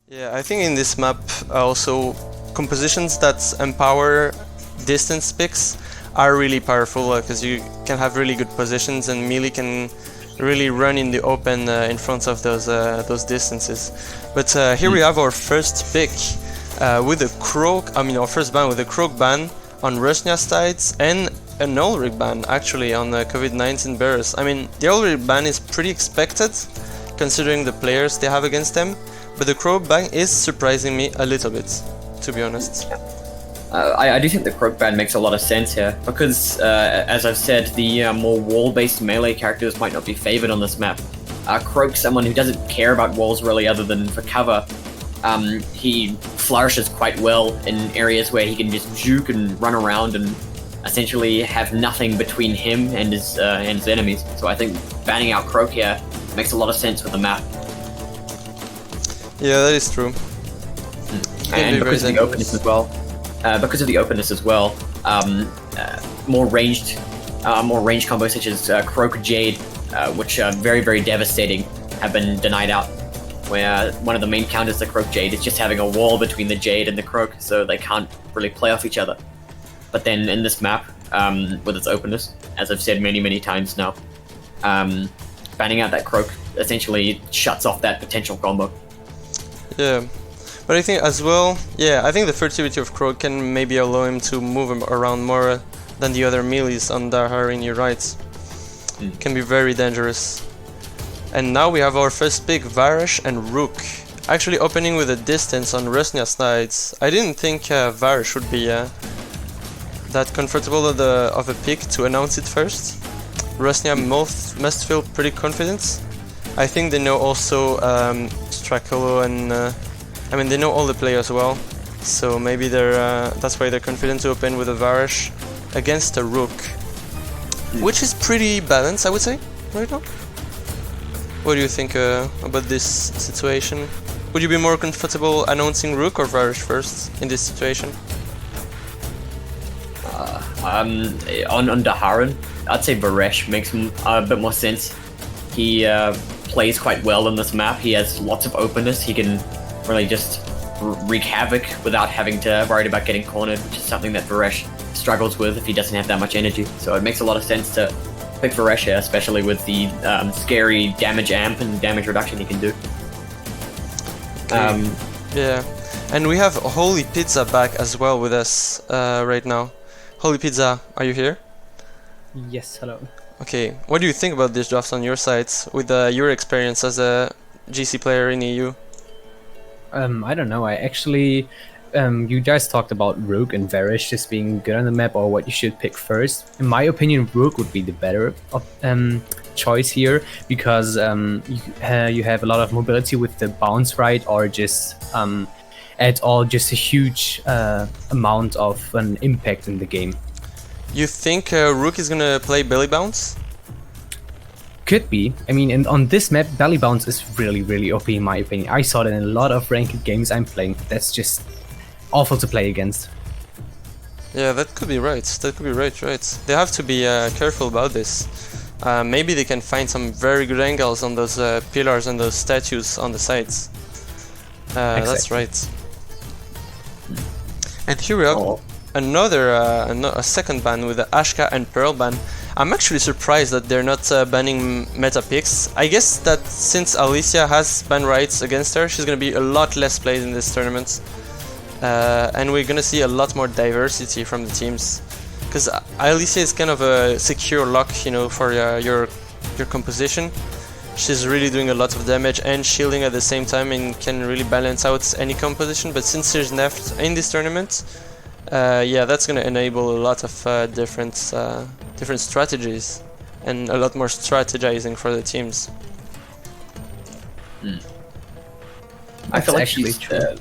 Yeah, I think in this map also compositions that empower distance picks are really powerful because you can have really good positions and melee can really run in the open in front of those distances. But here we have our first pick with a croak. I mean, our first ban with a croak ban on Rusnia sides and an Ulrich ban actually on the COVID-19 bearers. I mean, the Ulrich ban is pretty expected considering the players they have against them. But the croak ban is surprising me a little bit, to be honest. I do think the croak ban makes a lot of sense here, because, as I've said, the more wall-based melee characters might not be favored on this map. Croak's someone who doesn't care about walls really other than for cover. He flourishes quite well in areas where he can just juke and run around and essentially have nothing between him and his enemies. So I think banning out croak here makes a lot of sense with the map. Yeah, that is true. And because of the openness as well, more ranged combos such as Croak Jade, which are very, very devastating, have been denied out. Where one of the main counters to Croak Jade is just having a wall between the Jade and the Croak, so they can't really play off each other. But then in this map, with its openness, as I've said many, many times now, banning out that Croak essentially shuts off that potential combo. Yeah, but I think as well, I think the furtivity of Croak can maybe allow him to move him around more than the other melees on Daharin, you're right. Can be very dangerous. And now we have our first pick, Varish and Rook. Actually opening with a distance on Rusnia sides. I didn't think Varish would be that comfortable of a pick to announce it first. Rusnia must feel pretty confident. I think they know also Stracolo and I mean they know all the players well, so maybe that's why they're confident to open with a Varish against a Rook, which is pretty balanced, I would say, right now. What do you think about this situation? Would you be more comfortable announcing Rook or Varish first in this situation? On Daharin, I'd say Varish makes a bit more sense. He plays quite well in this map. He has lots of openness. He can really just wreak havoc without having to worry about getting cornered, which is something that Varish struggles with if he doesn't have that much energy. So it makes a lot of sense to pick Varish here, especially with the scary damage amp and damage reduction he can do. Yeah, and we have Holy Pizza back as well with us right now. Holy Pizza, are you here? Yes, hello. Okay, what do you think about this draft on your side with your experience as a GC player in EU? I don't know. I actually, you guys talked about Rook and Varish just being good on the map or what you should pick first. In my opinion, Rook would be the better choice here because you have a lot of mobility with the bounce right or just at all just a huge amount of an impact in the game. You think Rook is gonna play belly bounce? Could be. I mean, and on this map, belly bounce is really, really OP in my opinion. I saw that in a lot of ranked games I'm playing. That's just awful to play against. Yeah, that could be right. That could be right. They have to be careful about this. Maybe they can find some very good angles on those pillars and those statues on the sides. That's right. And here we have a second ban with the Ashka and Pearl ban. I'm actually surprised that they're not banning meta picks. I guess that since Alicia has ban rights against her, she's gonna be a lot less played in this tournament. And we're gonna see a lot more diversity from the teams. Because Alicia is kind of a secure lock, you know, for your composition. She's really doing a lot of damage and shielding at the same time and can really balance out any composition. But since she's nerfed in this tournament, yeah, that's gonna enable a lot of different strategies and a lot more strategizing for the teams. I feel like actually she's true.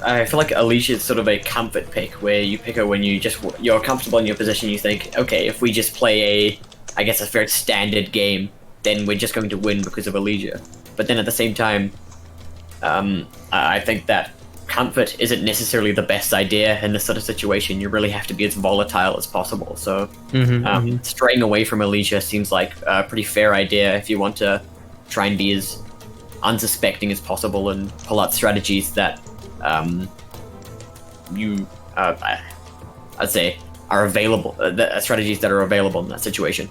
I feel like Alicia is sort of a comfort pick where you pick her when you're comfortable in your position. You think, okay, if we just play a very standard game, then we're just going to win because of Alicia. But then at the same time, I think that comfort isn't necessarily the best idea in this sort of situation. You really have to be as volatile as possible. So straying away from Alicia seems like a pretty fair idea if you want to try and be as unsuspecting as possible and pull out strategies that I'd say are available, strategies that are available in that situation.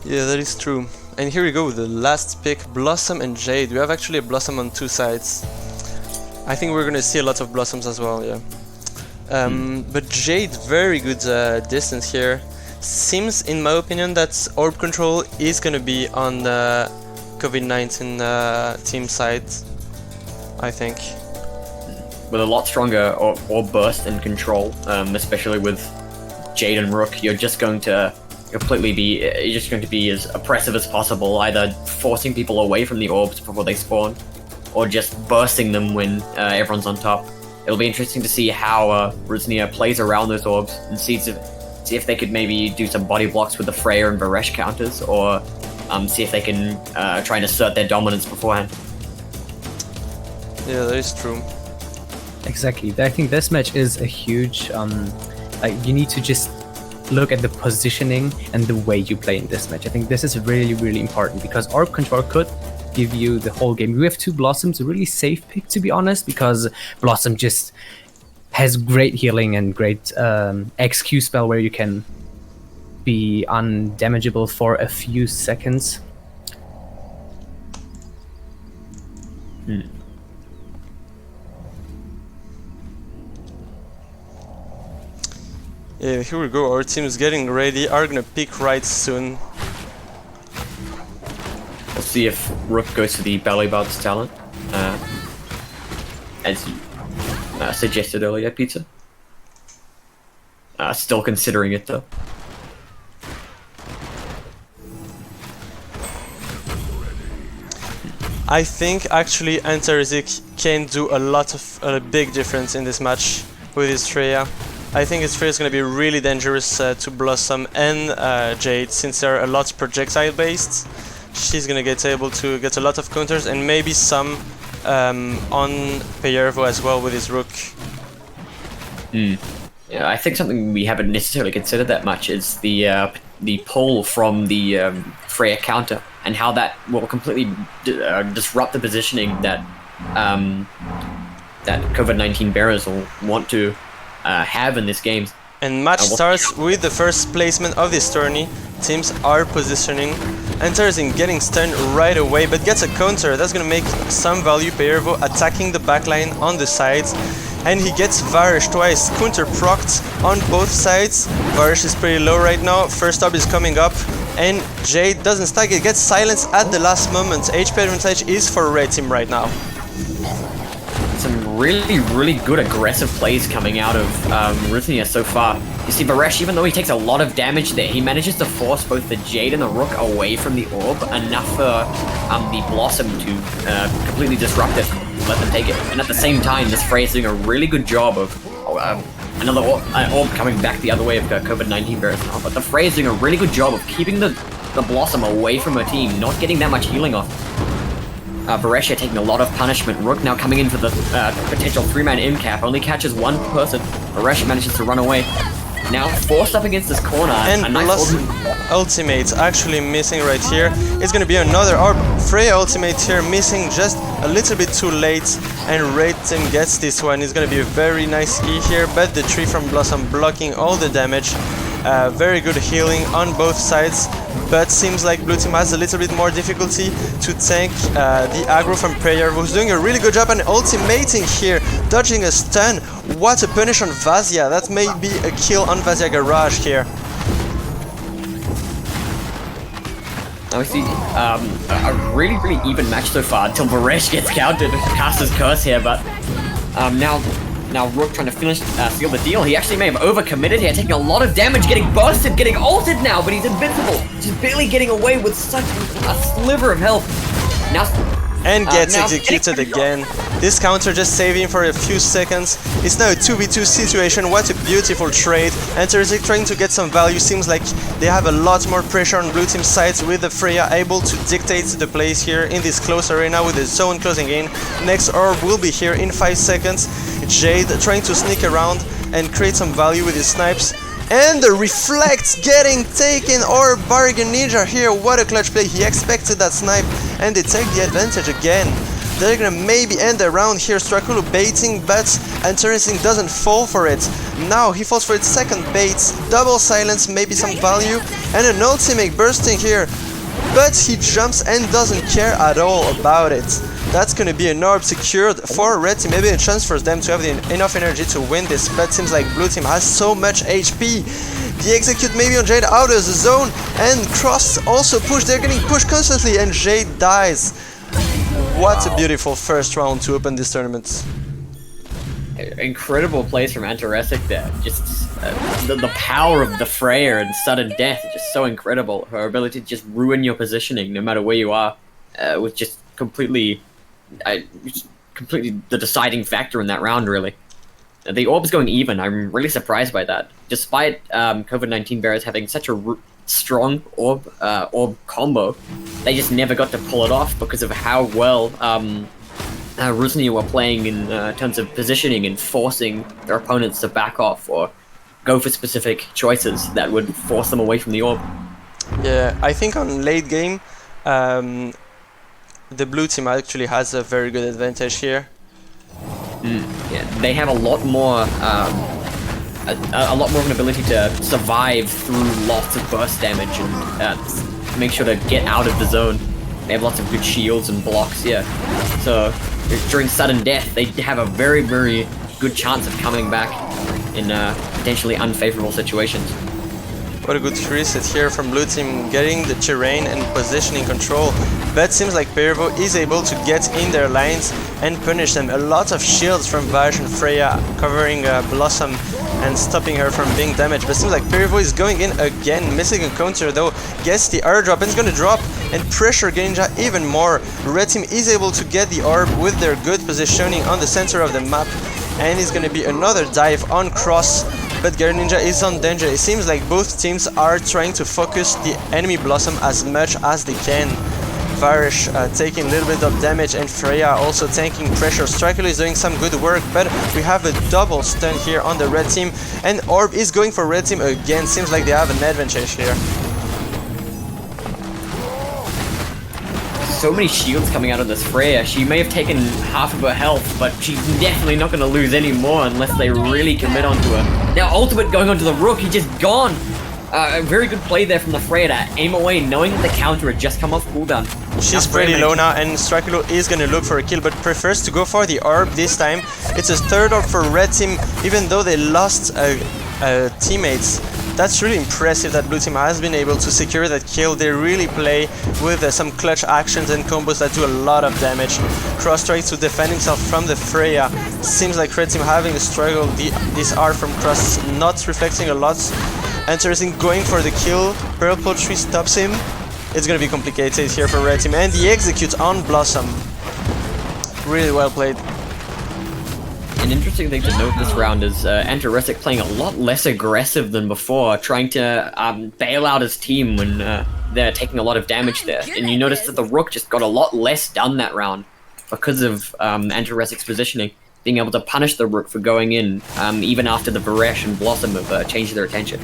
Yeah, that is true. And here we go with the last pick, Blossom and Jade. We have actually a Blossom on two sides. I think we're gonna see a lot of Blossoms as well, yeah. But Jade, very good distance here. Seems, in my opinion, that orb control is gonna be on the COVID-19 team side, I think. With a lot stronger orb burst and control, especially with Jade and Rook, you're just going to be as oppressive as possible, either forcing people away from the orbs before they spawn, or just bursting them when everyone's on top. It'll be interesting to see how Ruznia plays around those orbs and see if they could maybe do some body blocks with the Freya and Varesh counters, or see if they can try and assert their dominance beforehand. Yeah, that is true. Exactly. I think this match is a huge, you need to just look at the positioning and the way you play in this match. I think this is really, really important because orb control could give you the whole game. We have two Blossoms, a really safe pick, to be honest, because Blossom just has great healing and great XQ spell where you can be undamageable for a few seconds. Yeah, here we go, our team is getting ready, are gonna pick right soon. We'll see if Rook goes to the belly bounce talent, as you suggested earlier, Pizza. Still considering it though. I think actually Antarezik can do a big difference in this match with his Freya. I think his Freya is going to be really dangerous to Blossom and Jade, since they're a lot projectile based. She's going to get able to get a lot of counters and maybe some on Peyervo as well with his Rook. Yeah, I think something we haven't necessarily considered that much is the pull from the Freya counter and how that will completely disrupt the positioning that that COVID-19 bearers will want to have in this game. And match starts with the first placement of this tourney. Teams are positioning. Antarezik getting stunned right away, but gets a counter. That's gonna make some value. Peyervo attacking the backline on the sides. And he gets Varesh twice, counter procced on both sides. Varesh is pretty low right now. First up is coming up. And Jade doesn't stack it, gets silenced at the last moment. HP advantage is for red team right now. Some really good aggressive plays coming out of Ruznia so far. You see Varesh, even though he takes a lot of damage there, he manages to force both the Jade and the Rook away from the orb, enough for the Blossom to completely disrupt it, let them take it. And at the same time, this Freya is doing a really good job of another orb coming back the other way of COVID-19 bearers now. But the Freya is doing a really good job of keeping the Blossom away from her team, not getting that much healing off. Varesh taking a lot of punishment. Rook now coming in for the potential 3-man in-cap, only catches one person. Varesh manages to run away. Now forced up against this corner. And Blossom ultimate actually missing right here. It's gonna be another orb. Freya ultimate here missing just a little bit too late, and red team gets this one. It's gonna be a very nice E here, but the tree from Blossom blocking all the damage. Very good healing on both sides, but seems like blue team has a little bit more difficulty to tank the aggro from Prayer, who's doing a really good job and ultimating here, dodging a stun. What a punish on Vazia. That may be a kill on Vazia Garage here. Now we see a really even match so far until Varesh gets countered with Caster's Curse here, but now Rook trying to finish, seal the deal. He actually may have overcommitted here, taking a lot of damage, getting bursted, getting ulted now, but he's invincible. Just barely getting away with such a sliver of health. Now, and gets executed again. This counter just saving for a few seconds. It's now a 2v2 situation. What a beautiful trade. Antarezik trying to get some value. Seems like they have a lot more pressure on blue team's sides, with the Freya able to dictate the plays here in this close arena with the zone closing in. Next orb will be here in 5 seconds. Jade trying to sneak around and create some value with his snipes. And the reflect getting taken, or Bargain Ninja here. What a clutch play. He expected that snipe and they take the advantage again. They're gonna maybe end the round here. Strakulo baiting, but Interesting doesn't fall for it. Now he falls for its second bait. Double silence, maybe some value, and an ultimate bursting here. But he jumps and doesn't care at all about it. That's gonna be an orb secured for red team. Maybe a chance for them to have enough energy to win this, but seems like blue team has so much HP. The execute maybe on Jade out of the zone, and Cross also push. They're getting pushed constantly, and Jade dies. What a beautiful first round to open this tournament. Incredible plays from Antaresic there. Just the power of the Freya and sudden death is just so incredible. Her ability to just ruin your positioning no matter where you are was just completely the deciding factor in that round, really. The orb's going even. I'm really surprised by that. Despite COVID-19 bearers having such a strong orb combo, they just never got to pull it off because of how well Rusnia were playing in terms of positioning and forcing their opponents to back off or go for specific choices that would force them away from the orb. Yeah, I think on late game, the blue team actually has a very good advantage here. Yeah, they have a lot more of an ability to survive through lots of burst damage and make sure to get out of the zone. They have lots of good shields and blocks, yeah. So during sudden death, they have a very, very good chance of coming back in potentially unfavorable situations. What a good reset here from blue team, getting the terrain and positioning control. But seems like Pervo is able to get in their lines and punish them. A lot of shields from Vash and Freya covering Blossom and stopping her from being damaged. But seems like Pervo is going in again, missing a counter though. Gets the airdrop and it's gonna drop and pressure Genja even more. Red team is able to get the orb with their good positioning on the center of the map. And it's gonna be another dive on Cross. But Ninja is on danger. It seems like both teams are trying to focus the enemy Blossom as much as they can. Varish taking a little bit of damage and Freya also tanking pressure. Strakulo is doing some good work, but we have a double stun here on the red team. And Orb is going for red team again. Seems like they have an advantage here. So many shields coming out of this Freya. She may have taken half of her health, but she's definitely not going to lose any more unless they really commit onto her. Now ultimate going onto the Rook, he's just gone. A very good play there from the Freya to aim away, knowing that the counter had just come off cooldown. She's pretty low now, and Strakulo is gonna look for a kill, but prefers to go for the orb this time. It's a third orb for red team, even though they lost teammates. That's really impressive that blue team has been able to secure that kill. They really play with some clutch actions and combos that do a lot of damage. Cross tries to defend himself from the Freya. Seems like red team having a struggle. This R from Cross not reflecting a lot. Interesting, going for the kill. Purple Tree stops him. It's gonna be complicated here for red team. And the execute on Blossom. Really well played. An interesting thing to note this round is Antaresic playing a lot less aggressive than before, trying to bail out his team when they're taking a lot of damage there. And you notice that the Rook just got a lot less done that round because of Antaresic's positioning, being able to punish the Rook for going in even after the Varesh and Blossom have changed their attention.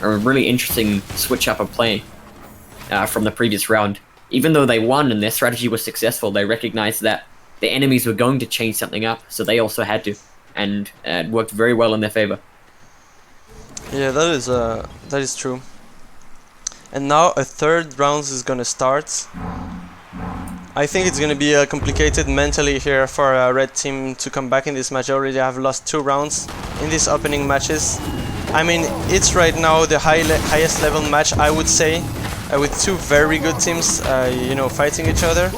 A really interesting switch up of play from the previous round. Even though they won and their strategy was successful, they recognized that the enemies were going to change something up, so they also had to, and it worked very well in their favor. Yeah, that is true. And now a third round is gonna start. I think it's gonna be complicated mentally here for a red team to come back in this match. They already have lost 2 rounds in these opening matches. I mean, it's right now the highest level match, I would say, with 2 very good teams, you know, fighting each other.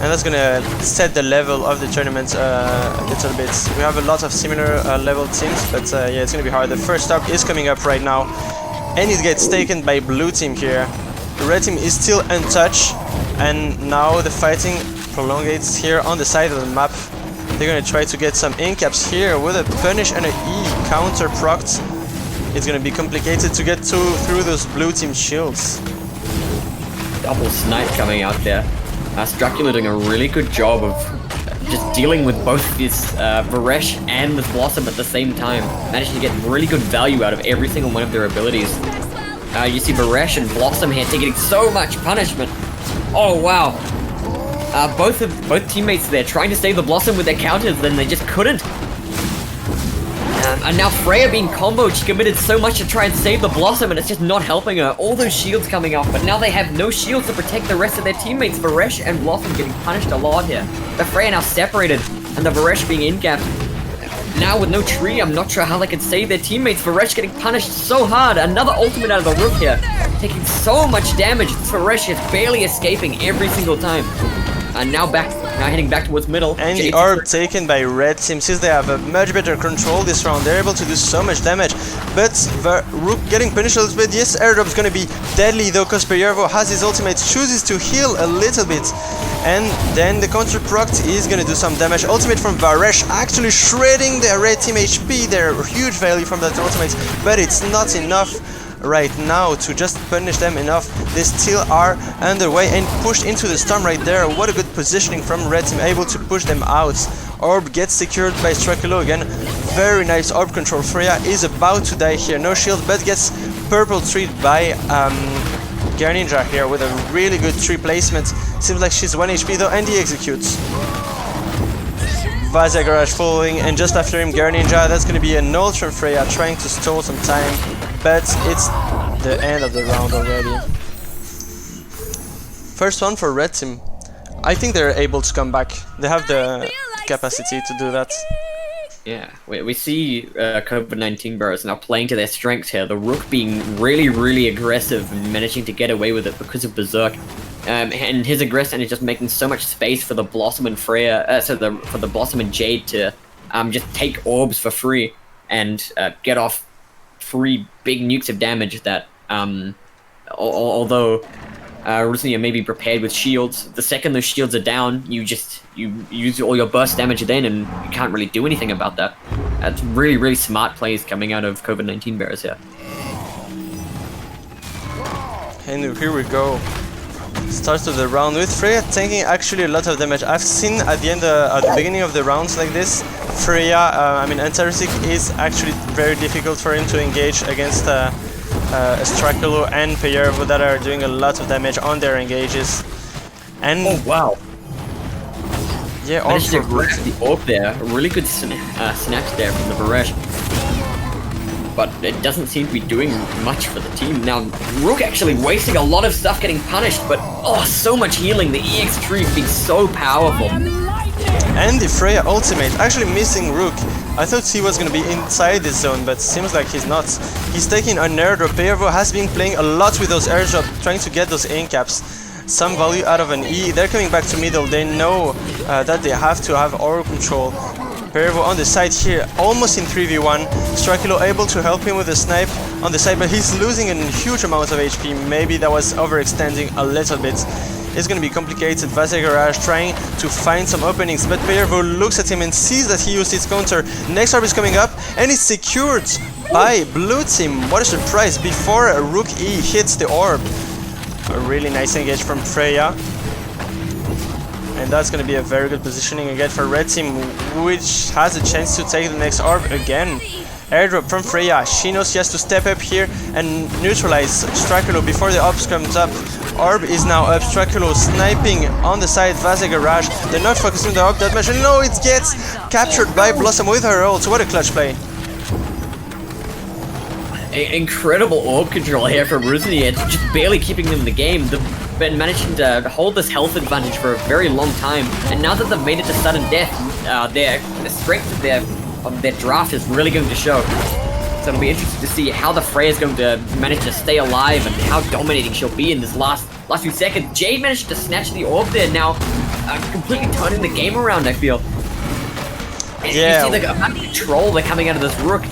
And that's gonna set the level of the tournament a little bit. We have a lot of similar level teams, but yeah, it's gonna be hard. The first stop is coming up right now, and it gets taken by blue team here. The red team is still untouched, and now the fighting prolongates here on the side of the map. They're gonna try to get some incaps here with a punish and an E counter procced. It's gonna be complicated to get through those blue team shields. Double snipe coming out there. Dracula doing a really good job of just dealing with both this Varesh and this Blossom at the same time, managing to get really good value out of every single one of their abilities. You see Varesh and Blossom here taking so much punishment. Oh wow! Both teammates there trying to save the Blossom with their counters, then they just couldn't. And now Freya being comboed, she committed so much to try and save the Blossom, and it's just not helping her. All those shields coming off, but now they have no shields to protect the rest of their teammates. Varesh and Blossom getting punished a lot here. The Freya now separated, and the Varesh being in-gapped. Now with no tree, I'm not sure how they can save their teammates. Varesh getting punished so hard. Another ultimate out of the Rook here. Taking so much damage. Varesh is barely escaping every single time. And now heading back towards middle. And the orb taken by red team. Since they have a much better control this round, they're able to do so much damage. But the Rook getting punished a little bit. Yes, airdrop is gonna be deadly though, because Peyervo has his ultimate, chooses to heal a little bit. And then the counter proct is gonna do some damage. Ultimate from Varesh actually shredding the red team HP. They're huge value from that ultimate, but it's not enough right now to just punish them enough. They still are underway and pushed into the storm right there. What a good positioning from red team, able to push them out. Orb gets secured by Strakulo again. Very nice orb control. Freya is about to die here, no shield, but gets purple treat by Ninja here with a really good tree placement. Seems like she's 1 HP though, and he executes. Vazia Garage following, and just after him Ninja. That's gonna be an ult from Freya, trying to stall some time, but it's the end of the round already. First one for red team. I think they're able to come back. They have the capacity to do that. Yeah, we see COVID-19 bearers now playing to their strengths here. The Rook being really aggressive and managing to get away with it because of Berserk. And his aggression is just making so much space for the Blossom and Freya, for the Blossom and Jade to just take orbs for free and get off 3 big nukes of damage that, although Rusnia may be prepared with shields, the second those shields are down, you use all your burst damage then, and you can't really do anything about that. That's really smart plays coming out of COVID-19 bearers here. And here we go. Starts of the round with Freya taking actually a lot of damage. I've seen at the end, at the beginning of the rounds like this, Freya, I mean Antarestic is actually very difficult for him to engage against Strakulo and Peyervo that are doing a lot of damage on their engages. And oh wow! Yeah, managed to grab the orb there. A really good snatch there from the Varesh. But it doesn't seem to be doing much for the team. Now, Rook actually wasting a lot of stuff getting punished, but oh, so much healing. The EX tree being so powerful. And the Freya ultimate, actually missing Rook. I thought he was going to be inside this zone, but seems like he's not. He's taking an airdrop. Peyervo has been playing a lot with those airdrops, trying to get those in-caps. Some value out of an E. They're coming back to middle. They know that they have to have aura control. Peyervo on the side here, almost in 3v1. Strakulo able to help him with a snipe on the side, but he's losing a huge amount of HP. Maybe that was overextending a little bit. It's going to be complicated. Vazia Garage trying to find some openings, but Peyervo looks at him and sees that he used his counter. Next orb is coming up, and it's secured by blue team. What a surprise, before a Rook E hits the orb. A really nice engage from Freya. And that's going to be a very good positioning again for red team, which has a chance to take the next orb again. Airdrop from Freya. She knows she has to step up here and neutralize Strakulo before the orb comes up. Orb is now up. Strakulo sniping on the side. Vazia Garage. They're not focusing the orb that much. And no, it gets captured by Blossom with her ult. What a clutch play. Incredible orb control here from Rusnia, just barely keeping them in the game. They've been managing to hold this health advantage for a very long time, and now that they've made it to sudden death, the strength of their draft is really going to show. So it'll be interesting to see how the Freya is going to manage to stay alive and how dominating she'll be in this last few seconds. Jade managed to snatch the orb there, now completely turning the game around, I feel. And yeah. you see the amount of control they're coming out of this Rook.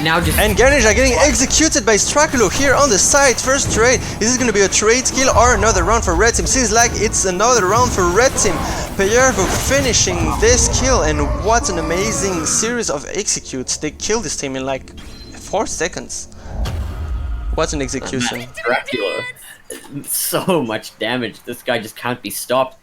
Now just and Garnisha getting executed by Strakulo here on the side. First trade. Is this going to be a trade kill or another round for red team? Seems like it's another round for red team. Peyervo finishing this kill, and what an amazing series of executes. They killed this team in like 4 seconds. What an execution. Dracula. So much damage. This guy just can't be stopped.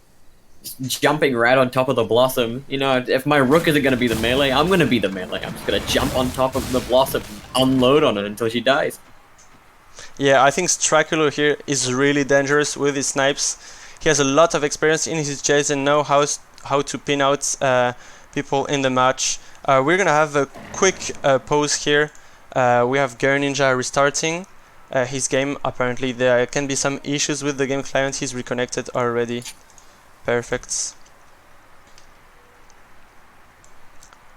jumping right on top of the Blossom. You know, if my Rook isn't going to be the melee, I'm going to be the melee. I'm just going to jump on top of the Blossom and unload on it until she dies. Yeah, I think Straculo here is really dangerous with his snipes. He has a lot of experience in his Jays and know how to pin out people in the match. We're gonna have a quick pause here. We have Greninja restarting his game. Apparently there can be some issues with the game client. He's reconnected already. Perfect.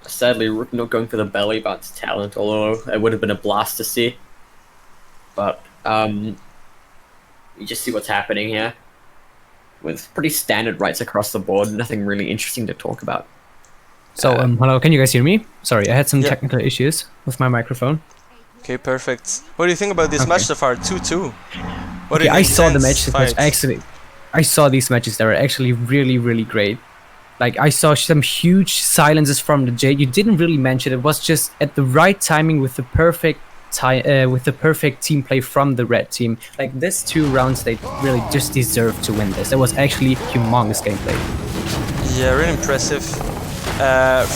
Sadly, Rook not going for the belly bounce talent, although it would have been a blast to see. But you just see what's happening here. With pretty standard rights across the board, nothing really interesting to talk about. So, hello, can you guys hear me? Sorry, I had some technical issues with my microphone. Okay, perfect. What do you think about this match so far? 2-2. What do you I think? saw the match. Actually, I saw these matches. They were actually really, really great. Like, I saw some huge silences from the Jade. You didn't really mention it. It was just at the right timing with the perfect team play from the red team. Like, these 2 rounds, they really just deserved to win this. It was actually humongous gameplay. Yeah, really impressive.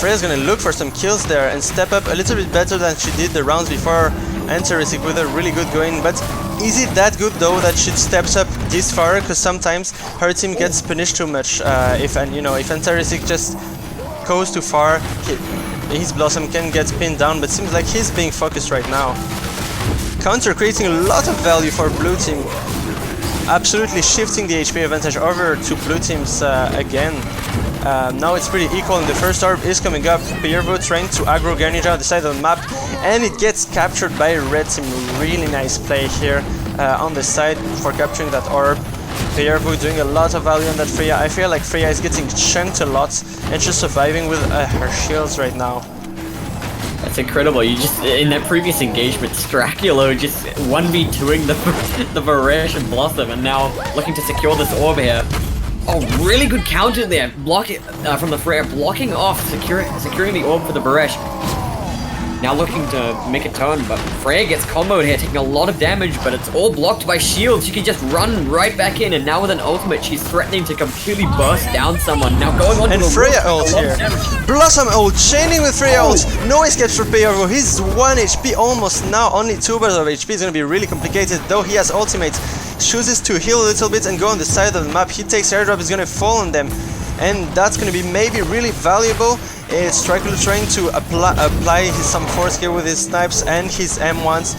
Freya's gonna look for some kills there and step up a little bit better than she did the rounds before. Enteristic with a really good going, but is it that good though that she steps up this far? Because sometimes her team gets punished too much. If Enteristic just goes too far, his Blossom can get pinned down, but seems like he's being focused right now. Counter creating a lot of value for blue team. Absolutely shifting the HP advantage over to blue teams again. Now it's pretty equal, and the first orb is coming up. Piervo trying to aggro Greninja on the side of the map, and it gets captured by red team. Really nice play here on the side for capturing that orb. Piervo doing a lot of value on that Freya. I feel like Freya is getting chunked a lot and just surviving with her shields right now. That's incredible. You just, in that previous engagement, Straculo just 1v2ing the Varesh and Blossom, and now looking to secure this orb here. Oh, really good counter there, blocking from the Freya, blocking off, securing the orb for the Varesh. Now looking to make a turn, but Freya gets comboed here, taking a lot of damage, but it's all blocked by shields. She can just run right back in, and now with an ultimate, she's threatening to completely burst down someone. Now going on and to Freya ult here. Blossom ult, chaining with Freya ult. No escapes for Piervo. He's 1 HP almost now, only 2 bars of HP. Is going to be really complicated, though he has ultimate. Chooses to heal a little bit and go on the side of the map. He takes airdrop, is going to fall on them, and that's going to be maybe really valuable. It's Straculo trying to apply some force here with his snipes and his M1s.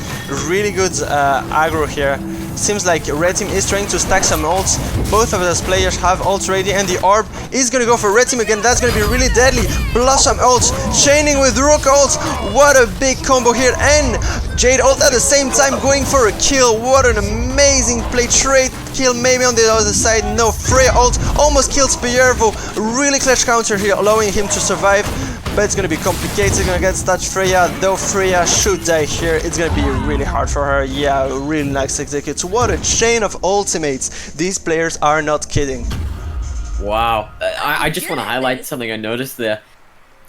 Really good aggro here. Seems like red team is trying to stack some ults. Both of those players have ults ready, and the orb is gonna go for red team again. That's gonna be really deadly. Blossom ults, chaining with Rook ults. What a big combo here, and Jade ult at the same time going for a kill. What an amazing play. Trade kill maybe on the other side. No, Freya ult almost kills Piervo. Really clutch counter here, allowing him to survive. But it's gonna be complicated against that Freya, though Freya should die here. It's gonna be really hard for her. Yeah, really nice execute. What a chain of ultimates. These players are not kidding. Wow. I just want to highlight something I noticed there.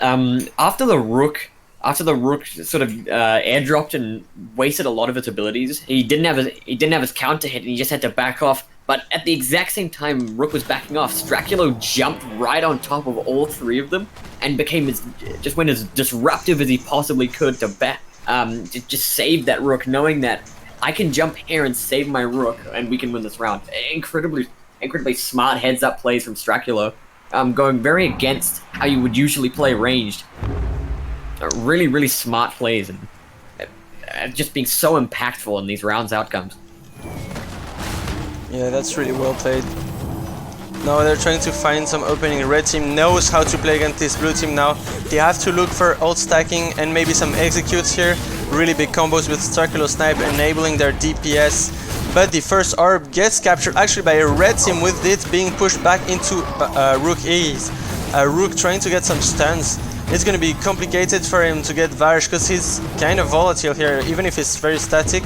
After the Rook sort of airdropped and wasted a lot of its abilities, he didn't have his counter hit, and he just had to back off. But at the exact same time Rook was backing off, Straculo jumped right on top of all 3 of them and just went as disruptive as he possibly could to just save that Rook, knowing that I can jump here and save my Rook and we can win this round. Incredibly smart heads-up plays from Straculo, going very against how you would usually play ranged. Really, really smart plays, and just being so impactful in these rounds' outcomes. Yeah, that's really well played. Now they're trying to find some opening. Red team knows how to play against this blue team now. They have to look for ult stacking and maybe some executes here. Really big combos with Straculo Snipe enabling their DPS. But the first orb gets captured actually by a red team, with it being pushed back into Rook E's. Rook trying to get some stuns. It's going to be complicated for him to get Varish because he's kind of volatile here, even if he's very static.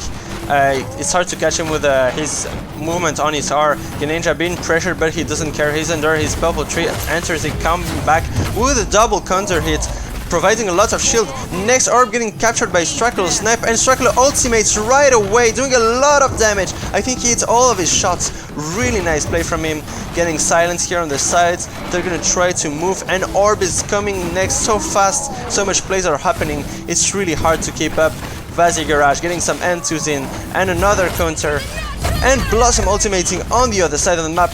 It's hard to catch him with his movement on his R. Greninja being pressured, but he doesn't care. He's under his purple tree, enters it, coming back with a double counter hit. providing a lot of shield. Next orb getting captured by Strackle Snipe, and Strackle ultimates right away, doing a lot of damage. I think he hits all of his shots. Really nice play from him, getting silence here on the sides. They're gonna try to move, and orb is coming next so fast, so much plays are happening, it's really hard to keep up. Vazi Garage getting some N2s in, and another counter, and Blossom ultimating on the other side of the map.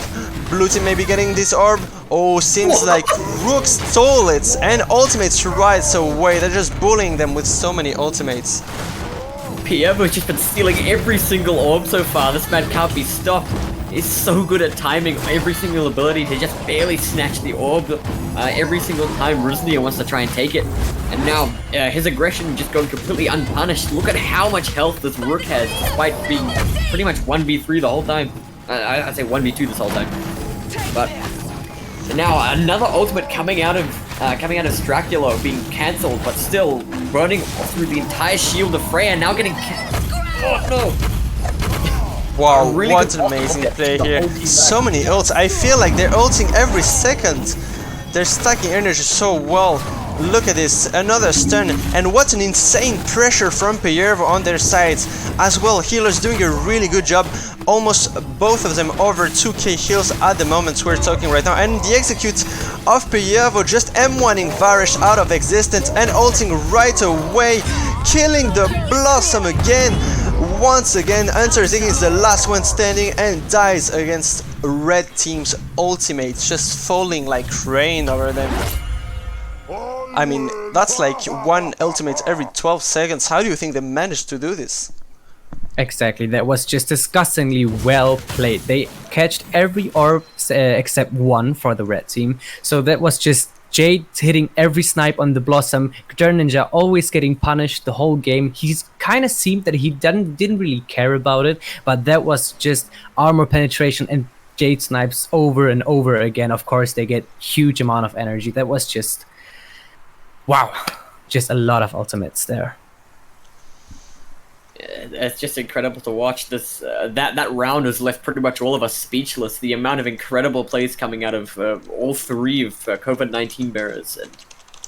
Blue team maybe getting this orb. Oh, seems like Rook stole it, and ultimates right away. They're just bullying them with so many ultimates. Piervo's just been stealing every single orb so far. This man can't be stopped. He's so good at timing every single ability to just barely snatch the orb every single time Ruznia wants to try and take it. And now his aggression just going completely unpunished. Look at how much health this Rook has, despite being pretty much 1v3 the whole time. I'd say 1v2 this whole time. But now another ultimate coming out of Straculo being cancelled, but still burning through the entire shield of Freya. Now getting oh no! Wow, really what an amazing play here. So many ults. I feel like they're ulting every second. They're stacking energy so well. Look at this, another stun, and what an insane pressure from Piervo on their sides. As well, healers doing a really good job, almost both of them over 2k heals at the moment we're talking right now. And the execute of Piervo just M1ing Varish out of existence and ulting right away, killing the Blossom again. Once again, Hunter Ziggy is the last one standing and dies against Red Team's ultimates, just falling like rain over them. I mean, that's like one ultimate every 12 seconds. How do you think they managed to do this? Exactly, that was just disgustingly well played. They catched every orb except one for the red team. So that was just Jade hitting every snipe on the Blossom. Ninja always getting punished the whole game. He's kind of seemed that he didn't really care about it, but that was just armor penetration and Jade snipes over and over again. Of course, they get huge amount of energy. That was just wow, just a lot of ultimates there. It's just incredible to watch this. That round has left pretty much all of us speechless. The amount of incredible plays coming out of all three of COVID-19 bearers, and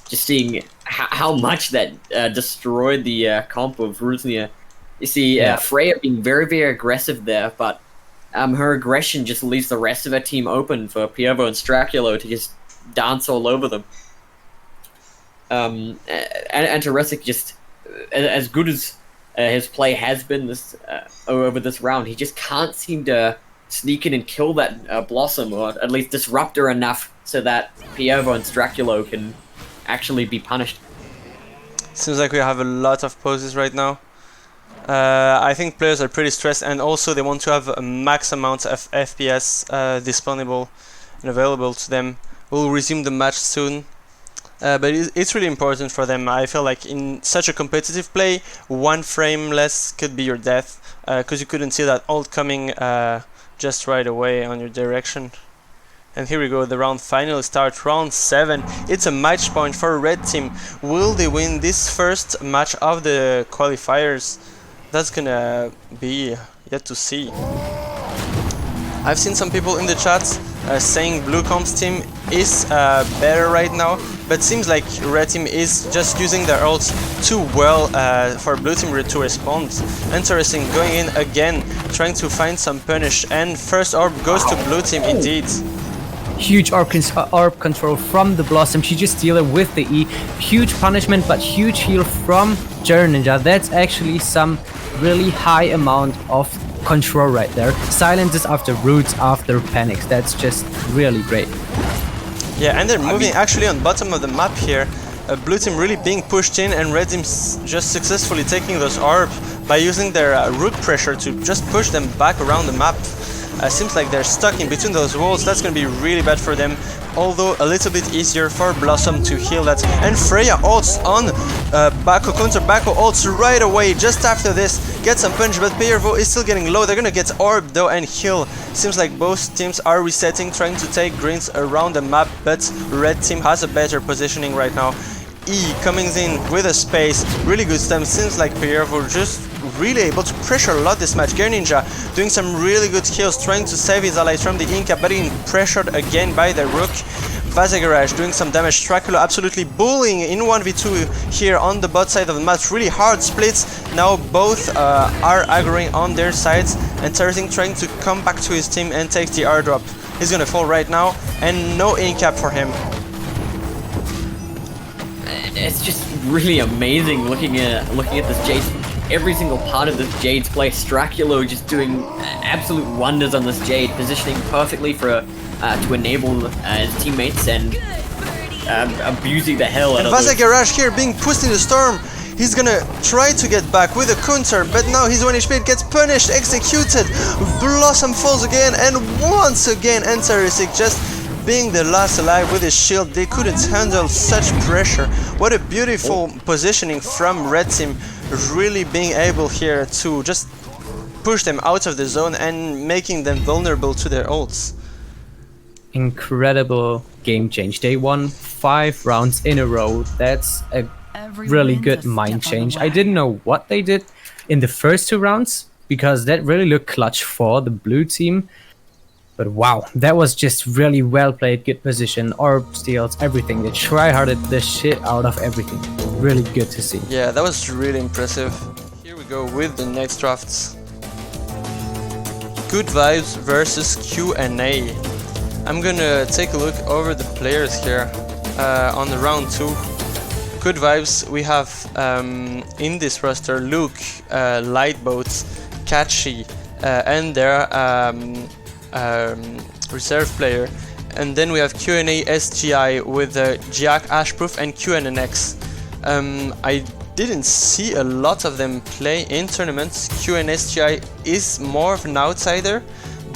just seeing how much that destroyed the comp of Ruznia. You see, Freya being very, very aggressive there, but her aggression just leaves the rest of her team open for Piervo and Straculo to just dance all over them. And Teresik, just as good as his play has been this over this round, he just can't seem to sneak in and kill that Blossom, or at least disrupt her enough so that Piervo and Straculo can actually be punished. Seems like we have a lot of poses right now. I think players are pretty stressed, and also they want to have a max amount of FPS disponible and available to them. We'll resume the match soon. But it's really important for them. I feel like in such a competitive play, one frame less could be your death, because you couldn't see that ult coming just right away on your direction. And here we go, the round finally starts, round 7. It's a match point for a red team. Will they win this first match of the qualifiers? That's gonna be yet to see. I've seen some people in the chat saying Blue Comp's team is better right now, but seems like Red Team is just using their ults too well for Blue Team to respond. Interesting, going in again, trying to find some punish, and first orb goes to Blue Team indeed. Huge orb control from the Blossom. She just deal it with the E. Huge punishment, but huge heal from Ninja. That's actually some really high amount of control right there. Silences after roots, after panics. That's just really great. Yeah, and they're moving actually on bottom of the map here. Blue team really being pushed in, and red team just successfully taking those orbs by using their root pressure to just push them back around the map. Seems like they're stuck in between those walls. That's going to be really bad for them, although a little bit easier for Blossom to heal that. And Freya ults on Mako, counter Mako ults right away just after this, gets some punch, but Piervo is still getting low. They're going to get orb though and heal. Seems like both teams are resetting, trying to take greens around the map, but red team has a better positioning right now. E coming in with a space, really good stun. Seems like Piervo just really able to pressure a lot this match. Ninja doing some really good kills, trying to save his allies from the Inca, but being pressured again by the Rook. Vazagaraj doing some damage. Dracula absolutely bullying in 1v2 here on the bot side of the map. Really hard splits. Now both are aggroing on their sides, and Tarzing trying to come back to his team and take the airdrop. He's gonna fall right now, and no in-cap for him. It's just really amazing looking at this Jade. Every single part of this Jade's play. Straculo just doing absolute wonders on this Jade, positioning perfectly for to enable his teammates and abusing the hell out of those. Vazagaraj here being pushed in the storm. He's gonna try to get back with a counter, but now his 1 HP gets punished, executed. Blossom falls again, and once again Enterisic just being the last alive with his shield. They couldn't handle such pressure. What a beautiful positioning from Red Team, really being able here to just push them out of the zone and making them vulnerable to their ults. Incredible game change. They won 5 rounds in a row. That's a really good mind change. I didn't know what they did in the first 2 rounds, because that really looked clutch for the blue team. But wow, that was just really well played, good position, orb steals, everything. They try-harded the shit out of everything. Really good to see. Yeah, that was really impressive. Here we go with the next drafts. Good Vibes versus Q&A. I'm gonna take a look over the players here on the round 2. Good Vibes, we have in this roster Luke, Lightboat, Catchy, and their reserve player. And then we have Q&A SGI with Giac, Ashproof, and QNNX. I didn't see a lot of them play in tournaments. Q&A SGI is more of an outsider,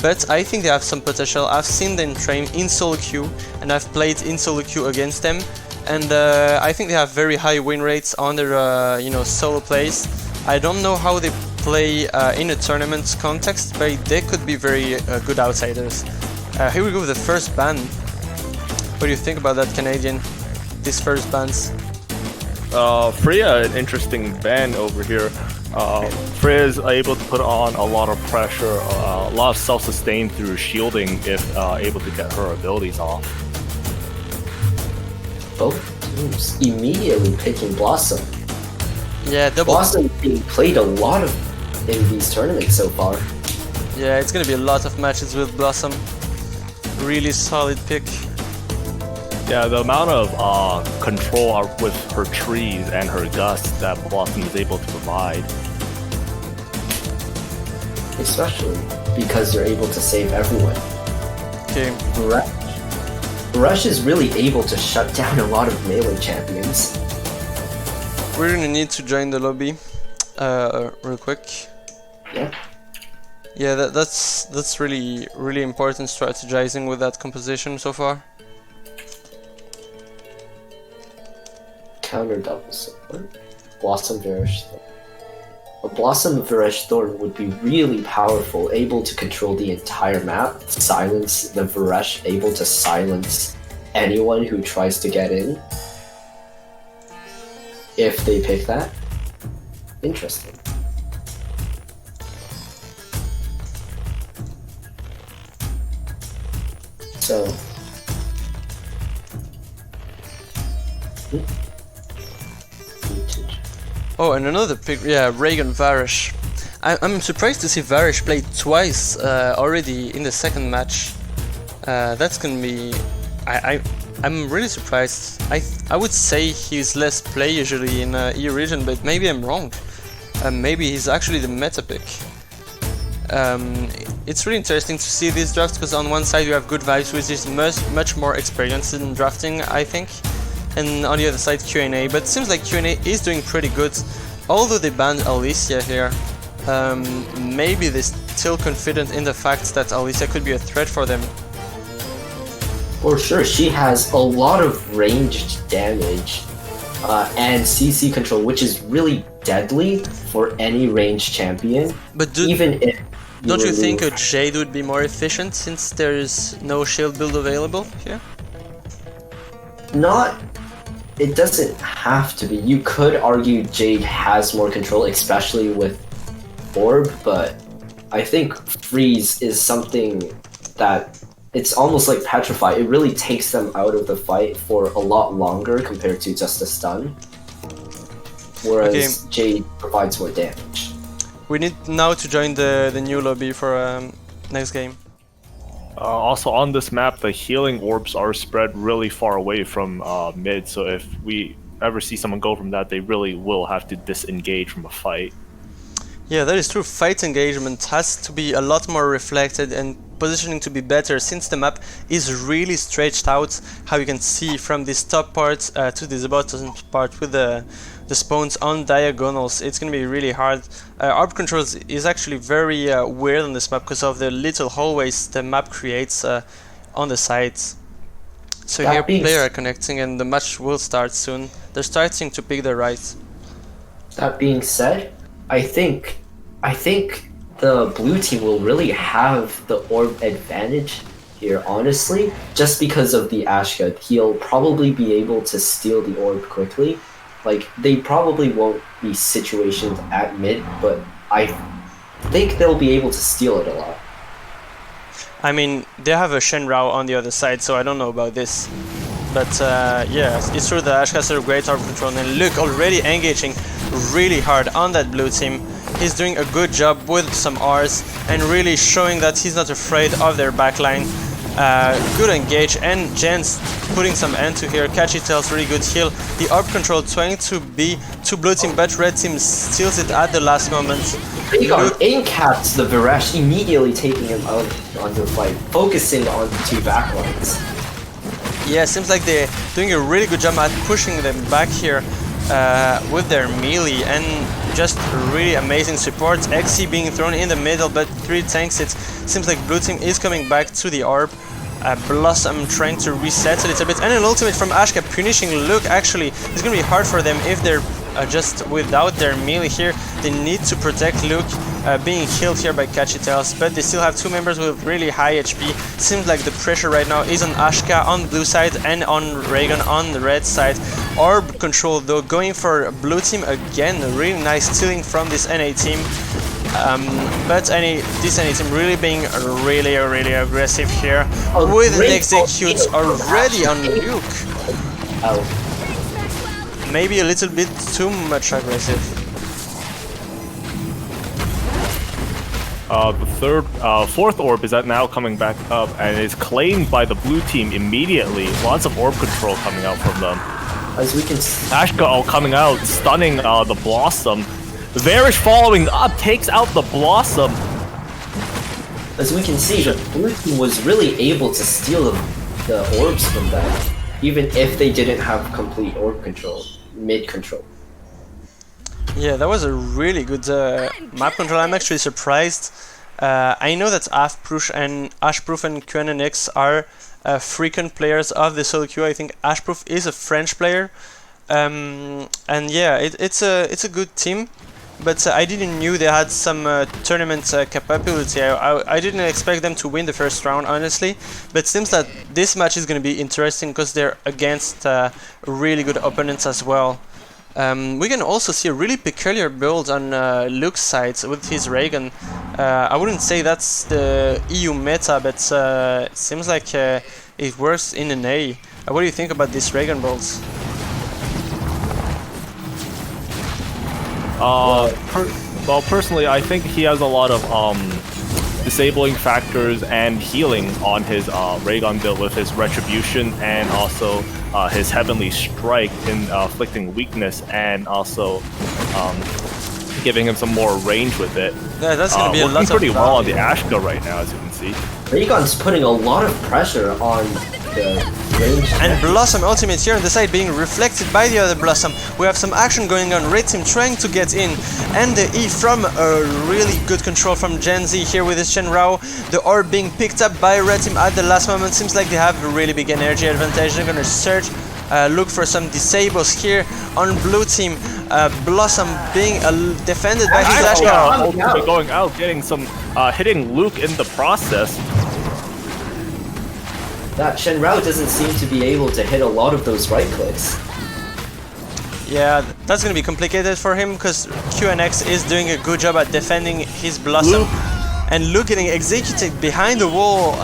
but I think they have some potential. I've seen them train in solo queue, and I've played in solo queue against them, and I think they have very high win rates on their solo plays. I don't know how they play in a tournament context, but they could be very good outsiders. Here we go with the first ban. What do you think about that, Canadian? These first bans? Freya, an interesting ban over here. Freya is able to put on a lot of pressure, a lot of self-sustain through shielding if able to get her abilities off. Both teams immediately picking Blossom. Yeah, double. Blossom being played a lot of in these tournaments so far. Yeah, it's gonna be a lot of matches with Blossom. Really solid pick. Yeah, the amount of control with her trees and her gusts that Blossom is able to provide. Especially because they're able to save everyone. Okay. Rush is really able to shut down a lot of melee champions. We're gonna need to join the lobby real quick. Yeah. Yeah, that's really important strategizing with that composition so far. Counter double support. Blossom Virish Thorn. A Blossom Virish Thorn would be really powerful, able to control the entire map, silence the Virish, able to silence anyone who tries to get in. If they pick that. Interesting. So Oh, and another pick, yeah, Reagan Varish. I'm surprised to see Varish play twice already in the second match. That's gonna be... I'm really surprised. I would say he's less play usually in E region, but maybe I'm wrong. Maybe he's actually the meta pick. It's really interesting to see these drafts, because on one side you have Good Vibes, which is much more experienced in drafting, I think, and on the other side Q&A, but it seems like Q&A is doing pretty good. Although they banned Alicia here, maybe they're still confident in the fact that Alicia could be a threat for them. For sure, she has a lot of ranged damage and CC control, which is really deadly for any ranged champion. But don't you think a Jade would be more efficient since there's no shield build available here? It doesn't have to be. You could argue Jade has more control, especially with Orb, but I think Freeze is something that it's almost like Petrify. It really takes them out of the fight for a lot longer compared to just a stun. Whereas Jade provides more damage. We need now to join the new lobby for next game. Also on this map, the healing orbs are spread really far away from mid, so if we ever see someone go from that, they really will have to disengage from a fight. Yeah, that is true. Fight engagement has to be a lot more reflected and positioning to be better, since the map is really stretched out, how you can see from this top part to this bottom part with the spawns on diagonals. It's gonna be really hard. ARP controls is actually very weird on this map because of the little hallways the map creates on the sides. So here players are connecting and the match will start soon. They're starting to pick the right. That being said, I think the blue team will really have the orb advantage here, honestly, just because of the Ashka. He'll probably be able to steal the orb quickly. Like, they probably won't be situationed at mid, but I think they'll be able to steal it a lot. I mean, they have a Shenrao on the other side, so I don't know about this. But yeah, it's true that Ashka has a great orb control, and look, already engaging really hard on that blue team. He's doing a good job with some Rs and really showing that he's not afraid of their backline. Good engage, and Jens putting some end to here. Catchy Tails, really good heal. The orb control trying to be to blue team, but red team steals it at the last moment. Raygon in-caps the Varesh, immediately taking him out onto the fight, focusing on the two backlines. Yeah, seems like they're doing a really good job at pushing them back here with their melee, and just really amazing support. XC being thrown in the middle, but 3 tanks it. Seems like blue team is coming back to the orb. Blossom trying to reset a little bit, and an ultimate from Ashka punishing Luke. Actually, it's gonna be hard for them if they're just without their melee here. They need to protect Luke being healed here by Catchy Tails, but they still have 2 members with really high HP. Seems like the pressure right now is on Ashka on blue side and on Raygon on the red side. Orb control though going for blue team again. Really nice stealing from this NA team. But this NA team really being really aggressive here with the executes already on Luke. Maybe a little bit too much aggressive. The fourth orb is now coming back up and is claimed by the blue team immediately. Lots of orb control coming out from them. As we can Ashka coming out, stunning the Blossom. Varish following up, takes out the Blossom. As we can see, the blue team was really able to steal the orbs from them, even if they didn't have complete orb control, mid control. Yeah, that was a really good map control. I'm actually surprised. I know that Ashproof and QNNX are frequent players of the solo queue. I think Ashproof is a French player, and yeah, it's a good team. But I didn't knew they had some tournament capability. I didn't expect them to win the first round, honestly. But it seems that this match is going to be interesting because they're against really good opponents as well. We can also see a really peculiar build on Luke's side with his Raygon. I wouldn't say that's the EU meta, but it seems like it works in an A. What do you think about these Raygon builds? Well, personally, I think he has a lot of disabling factors and healing on his Raygon build with his Retribution and also his Heavenly Strike in inflicting weakness and also giving him some more range with it. Yeah, that's gonna be a lot of pretty well on the Ashka right now, as you can see. Raygon's putting a lot of pressure on the range. And Blossom ultimate here on the side being reflected by the other Blossom. We have some action going on. Red team trying to get in, and the E from a really good control from Gen Z here with his Shenrao. The orb being picked up by Red team at the last moment. Seems like they have a really big energy advantage. They're gonna search, look for some disables here on blue team. Blossom being defended by his Ashka. Going out, getting some hitting Luke in the process. That Shenrao doesn't seem to be able to hit a lot of those right clicks. Yeah, that's gonna be complicated for him because QNX is doing a good job at defending his Blossom. And Luke getting executed behind the wall.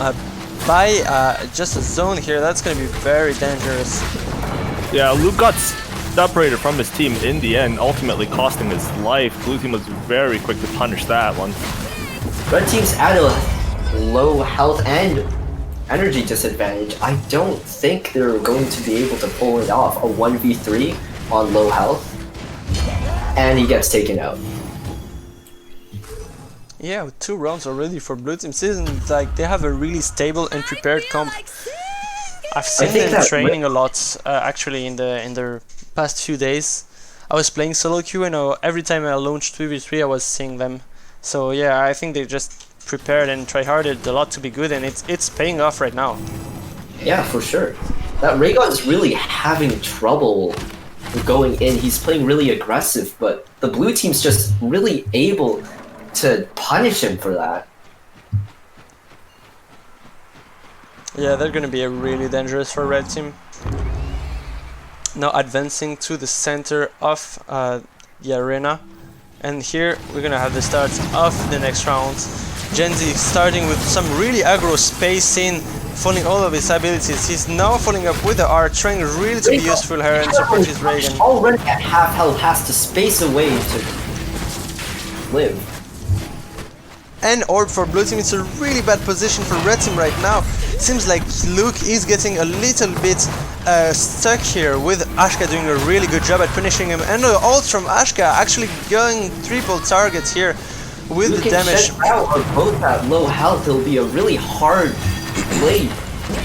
buy just a zone here, that's gonna be very dangerous. Yeah, Luke got separated from his team in the end, ultimately costing his life. Blue team was very quick to punish that one. Red team's at a low health and energy disadvantage. I don't think they're going to be able to pull it off. A 1v3 on low health, and he gets taken out. Yeah, with 2 rounds already for Blue Team season, like they have a really stable and prepared comp. I've seen them training a lot actually in their past few days. I was playing solo queue and every time I launched 2v3 I was seeing them. So yeah, I think they just prepared and tryharded a lot to be good, and it's paying off right now. Yeah, for sure. That Raygon is really having trouble going in. He's playing really aggressive, but the blue team's just really able to punish him for that. Yeah, they're gonna be really dangerous for red team. Now advancing to the center of the arena, and here we're gonna have the start of the next round. Gen Z starting with some really aggro spacing, following all of his abilities. He's now following up with the R, trying really to be useful here and support his Reagan. Already at half health, has to space away to live. And Orb for Blue Team, it's a really bad position for Red Team right now. Seems like Luke is getting a little bit stuck here, with Ashka doing a really good job at punishing him. And the ult from Ashka actually going triple targets here with Luke the damage. and Shen are both at low health. It'll be a really hard play.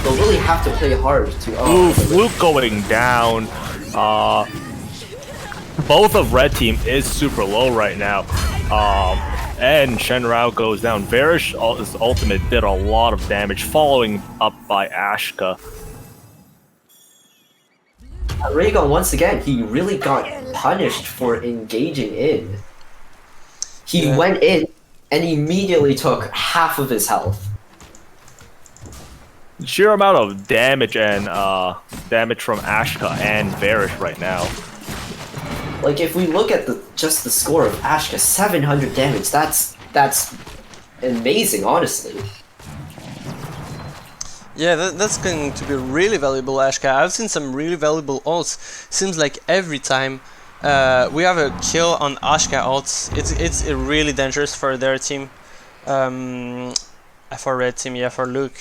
They'll really have to play hard to... Oof, Luke going down. Both of Red Team is super low right now. And Shenrao goes down. Varish's ultimate did a lot of damage, following up by Ashka. Raygon, once again, he really got punished for engaging in. He went in and immediately took half of his health. Sheer amount of damage and damage from Ashka and Varish right now. Like, if we look at just the score of Ashka, 700 damage, that's amazing, honestly. Yeah, that's going to be really valuable, Ashka. I've seen some really valuable ults. Seems like every time we have a kill on Ashka ults, it's really dangerous for their team. For Red Team, yeah, for Luke.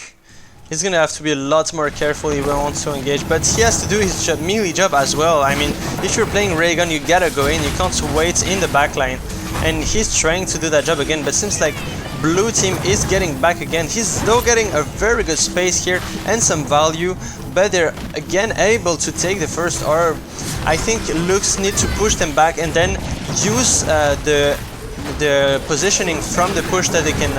He's gonna have to be a lot more careful if he wants to engage, but he has to do his melee job as well. I mean, if you're playing Raygun, you gotta go in, you can't wait in the backline. And he's trying to do that job again, but seems like Blue Team is getting back again. He's though getting a very good space here and some value, but they're again able to take the first orb. I think Lux need to push them back and then use the positioning from the push that they can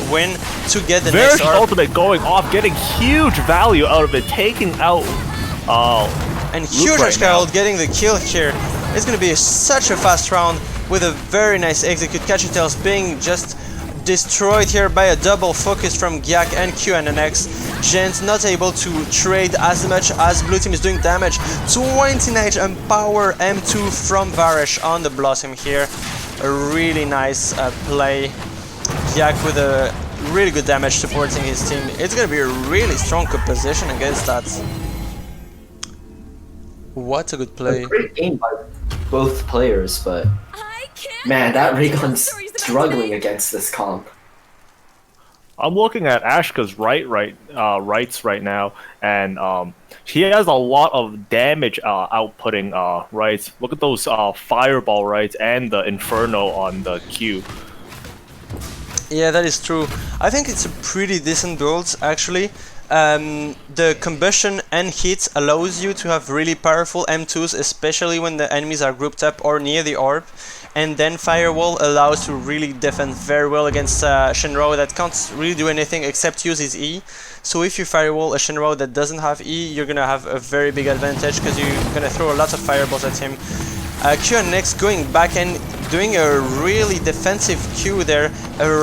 win to get the next orb. Ultimate going off, getting huge value out of it, taking out and huge Ashka getting the kill here. It's gonna be such a fast round with a very nice execute. Cachetails being just destroyed here by a double focus from Gyak and QNNX. Gen's not able to trade as much as Blue Team is doing damage. 29 Empower M2 from Varish on the Blossom here. A really nice play. Gyak with a really good damage supporting his team. It's gonna be a really strong composition against that. What a good play. A great game by both players, but man, that Raygon's struggling against this comp. I'm looking at Ashka's rights right now, and he has a lot of damage outputting rights. Look at those fireball rights and the inferno on the Q. Yeah, that is true. I think it's a pretty decent build actually. The combustion and heat allows you to have really powerful M2s, especially when the enemies are grouped up or near the orb. And then Firewall allows to really defend very well against Shenrao that can't really do anything except use his E. So if you Firewall a Shenrao that doesn't have E, you're gonna have a very big advantage because you're gonna throw a lot of fireballs at him. Q and next going back and doing a really defensive Q there,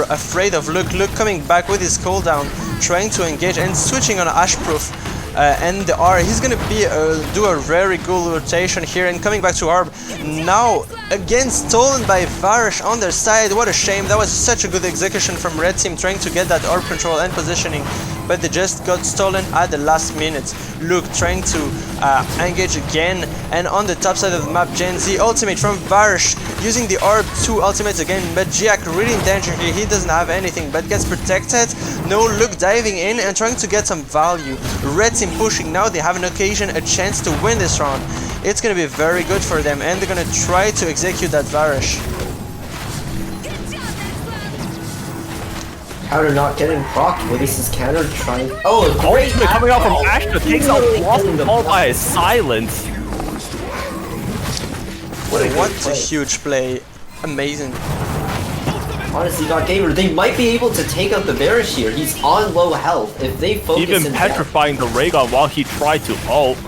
afraid of Luke. Luke coming back with his cooldown, trying to engage and switching on Ashproof. And the R, he's gonna be do a very good rotation here and coming back to Orb. Now again stolen by Varish on their side. What a shame. That was such a good execution from Red Team, trying to get that Orb control and positioning. but they just got stolen at the last minute. Luke trying to engage again, and on the top side of the map, Gen Z ultimate from Varish using the Orb 2 ultimate again, but Jiak really in danger here. He doesn't have anything but gets protected. No, Luke diving in and trying to get some value. Red team pushing now, they have an occasion, a chance to win this round. It's gonna be very good for them, and they're gonna try to execute that Varish. Counter not getting procced. Waste's counter trying. Oh, a great Ultimate coming out from Ashka takes out Blossom, followed by his silence. What a huge play. Amazing. Honestly, God Gamer, they might be able to take out the Varish here. He's on low health. If they focus Even him petrifying the Raygon while he tried to ult.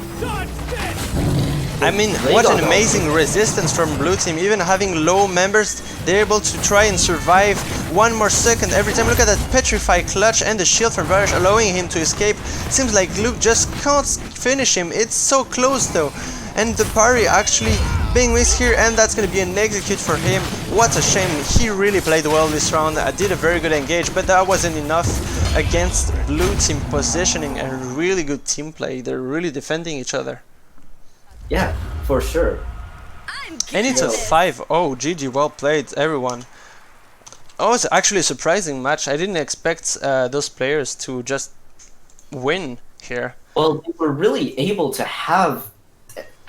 I mean, what an amazing resistance from blue team. Even having low members, they're able to try and survive one more second every time. Look at that petrify clutch and the shield from Varish allowing him to escape. Seems like Luke just can't finish him. It's so close though. And the parry actually being missed here, and that's going to be an execute for him. What a shame. He really played well this round. I did a very good engage, but that wasn't enough against blue team positioning and really good team play. They're really defending each other. Yeah, for sure. And it's a 5-0. GG, well played, everyone. Oh, it's actually a surprising match. I didn't expect those players to just win here. Well, they were really able to have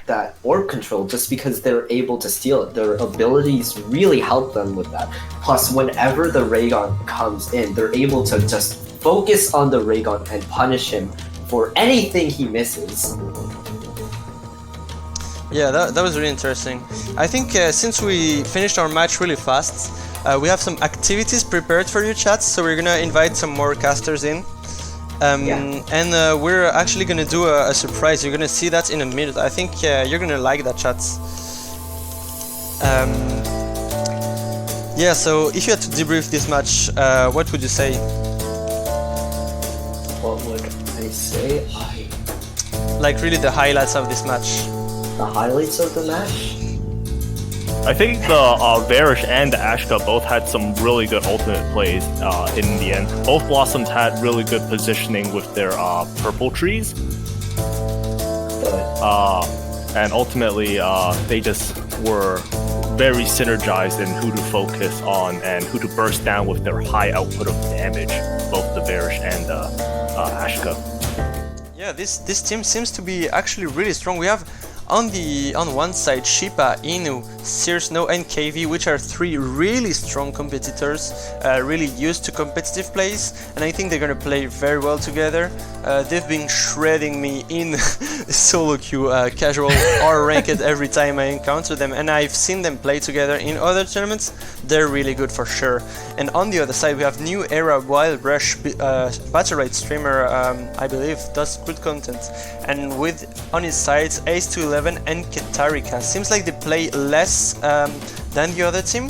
that orb control just because they're able to steal it. Their abilities really help them with that. Plus, whenever the Raygon comes in, they're able to just focus on the Raygon and punish him for anything he misses. Yeah, that was really interesting. I think since we finished our match really fast, we have some activities prepared for you, chats, so we're gonna invite some more casters in. And we're actually gonna do a surprise. You're gonna see that in a minute. I think you're gonna like that, chats. Yeah, so if you had to debrief this match, what would you say? What would I say? Like really the highlights of this match. The highlights of the match? I think the Varish and the Ashka both had some really good ultimate plays in the end. Both Blossoms had really good positioning with their purple trees. And ultimately, they just were very synergized in who to focus on and who to burst down with their high output of damage, both the Varish and the Ashka. Yeah, this team seems to be actually really strong. We have on one side Shipa, Inu, Searsnow and KV, which are three really strong competitors, really used to competitive plays, and I think they're gonna play very well together. They've been shredding me in solo queue, casual or ranked every time I encounter them, and I've seen them play together in other tournaments. They're really good for sure. And on the other side we have New Era Wild Rush, Battle Rate streamer, I believe, does good content, and with on his sides Ace211 and Katarika. Seems like they play less than the other team.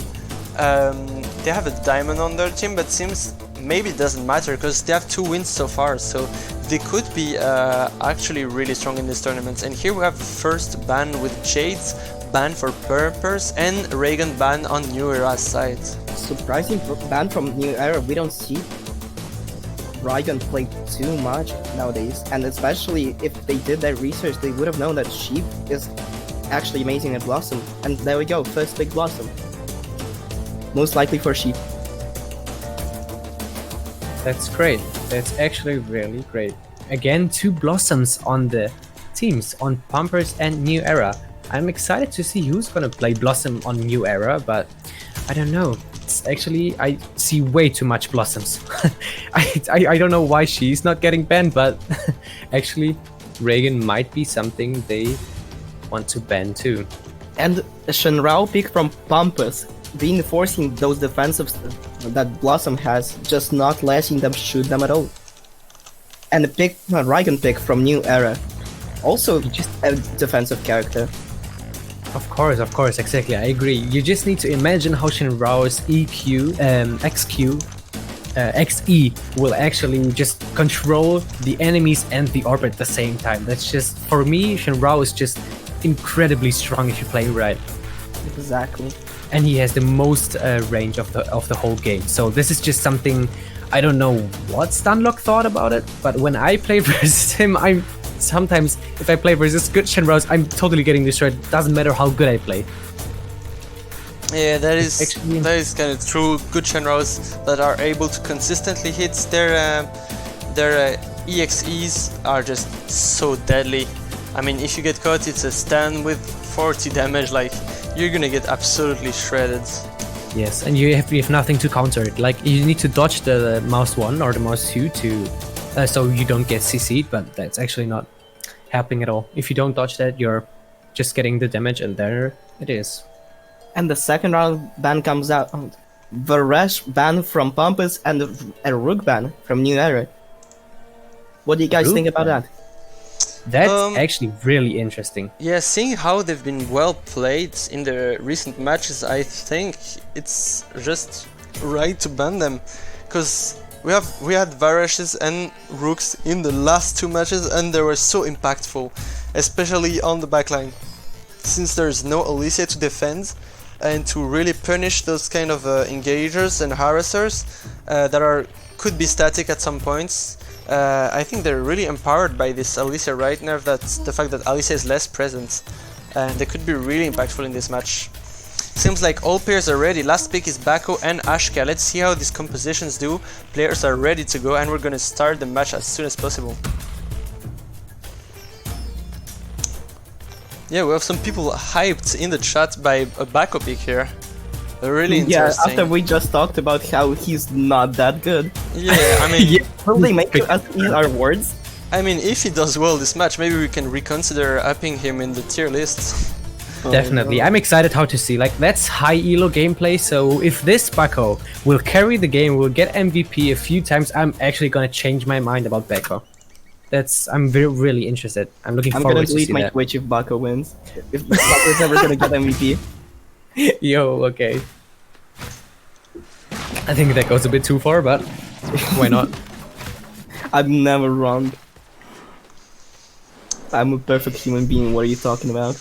They have a diamond on their team, but seems maybe it doesn't matter because they have 2 wins so far, so they could be actually really strong in this tournament. And here we have first ban with Jade's ban for Purpers and Raygon ban on New Era's side. Surprising ban from New Era. We don't see Raygon play too much nowadays, and especially if they did their research, they would have known that Sheep is actually amazing at Blossom. And there we go, first big Blossom. Most likely for Sheep. That's great. That's actually really great. Again, 2 Blossoms on the teams, on Pumpers and New Era. I'm excited to see who's gonna play Blossom on New Era, but I don't know. It's actually, I see way too much Blossoms. I don't know why she's not getting banned, but actually Raygon might be something they want to ban too. And a Shenrao pick from Pumpers, reinforcing those defensives that Blossom has, just not letting them shoot them at all. And a Raygon pick from New Era, also just a defensive character. Of course, exactly, I agree. You just need to imagine how Shenrao's XE will actually just control the enemies and the orb at the same time. That's just, for me, Shenrao is just incredibly strong if you play right. Exactly. And he has the most range of the whole game. So this is just something I don't know what Stunlock thought about it, but when I play versus him, I'm sometimes, if I play versus good Shenraos, I'm totally getting destroyed. Doesn't matter how good I play. Yeah, that is kind of true. Good Shenraos that are able to consistently hit their EXEs are just so deadly. I mean, if you get caught, it's a stun with 40 damage. Like, you're gonna get absolutely shredded. Yes, and you have nothing to counter it. Like, you need to dodge the mouse 1 or the mouse 2 to so you don't get CC'd, but that's actually not happening at all. If you don't dodge that, you're just getting the damage, and there it is. And the second round ban comes out. Varesh ban from Pompous and a Rook ban from New Era. What do you guys Rook think about ban? that? That's actually really interesting. Yeah, seeing how they've been well played in the recent matches, I think it's just right to ban them, because we had Vareshes and Rooks in the last 2 matches, and they were so impactful, especially on the backline. Since there's no Alicia to defend and to really punish those kind of engagers and harassers that could be static at some points. I think they're really empowered by this Alicia right now, that's the fact that Alicia is less present, and they could be really impactful in this match. Seems like all players are ready. Last pick is Mako and Ashka. Let's see how these compositions do. Players are ready to go, and we're gonna start the match as soon as possible. Yeah, we have some people hyped in the chat by a Mako pick here. Really interesting. Yeah, after we just talked about how he's not that good. Yeah, I mean... Will they make us eat our words? I mean, if he does well this match, maybe we can reconsider upping him in the tier list. Definitely. I'm excited how to see. Like, that's high elo gameplay, so if this Mako will carry the game, will get MVP a few times, I'm actually gonna change my mind about Mako. I'm really interested. I'm looking forward to see that. I'm gonna delete my Twitch if Mako wins. If Mako is never gonna get MVP. Yo, okay. I think that goes a bit too far, but why not? I'm never wrong. I'm a perfect human being, what are you talking about?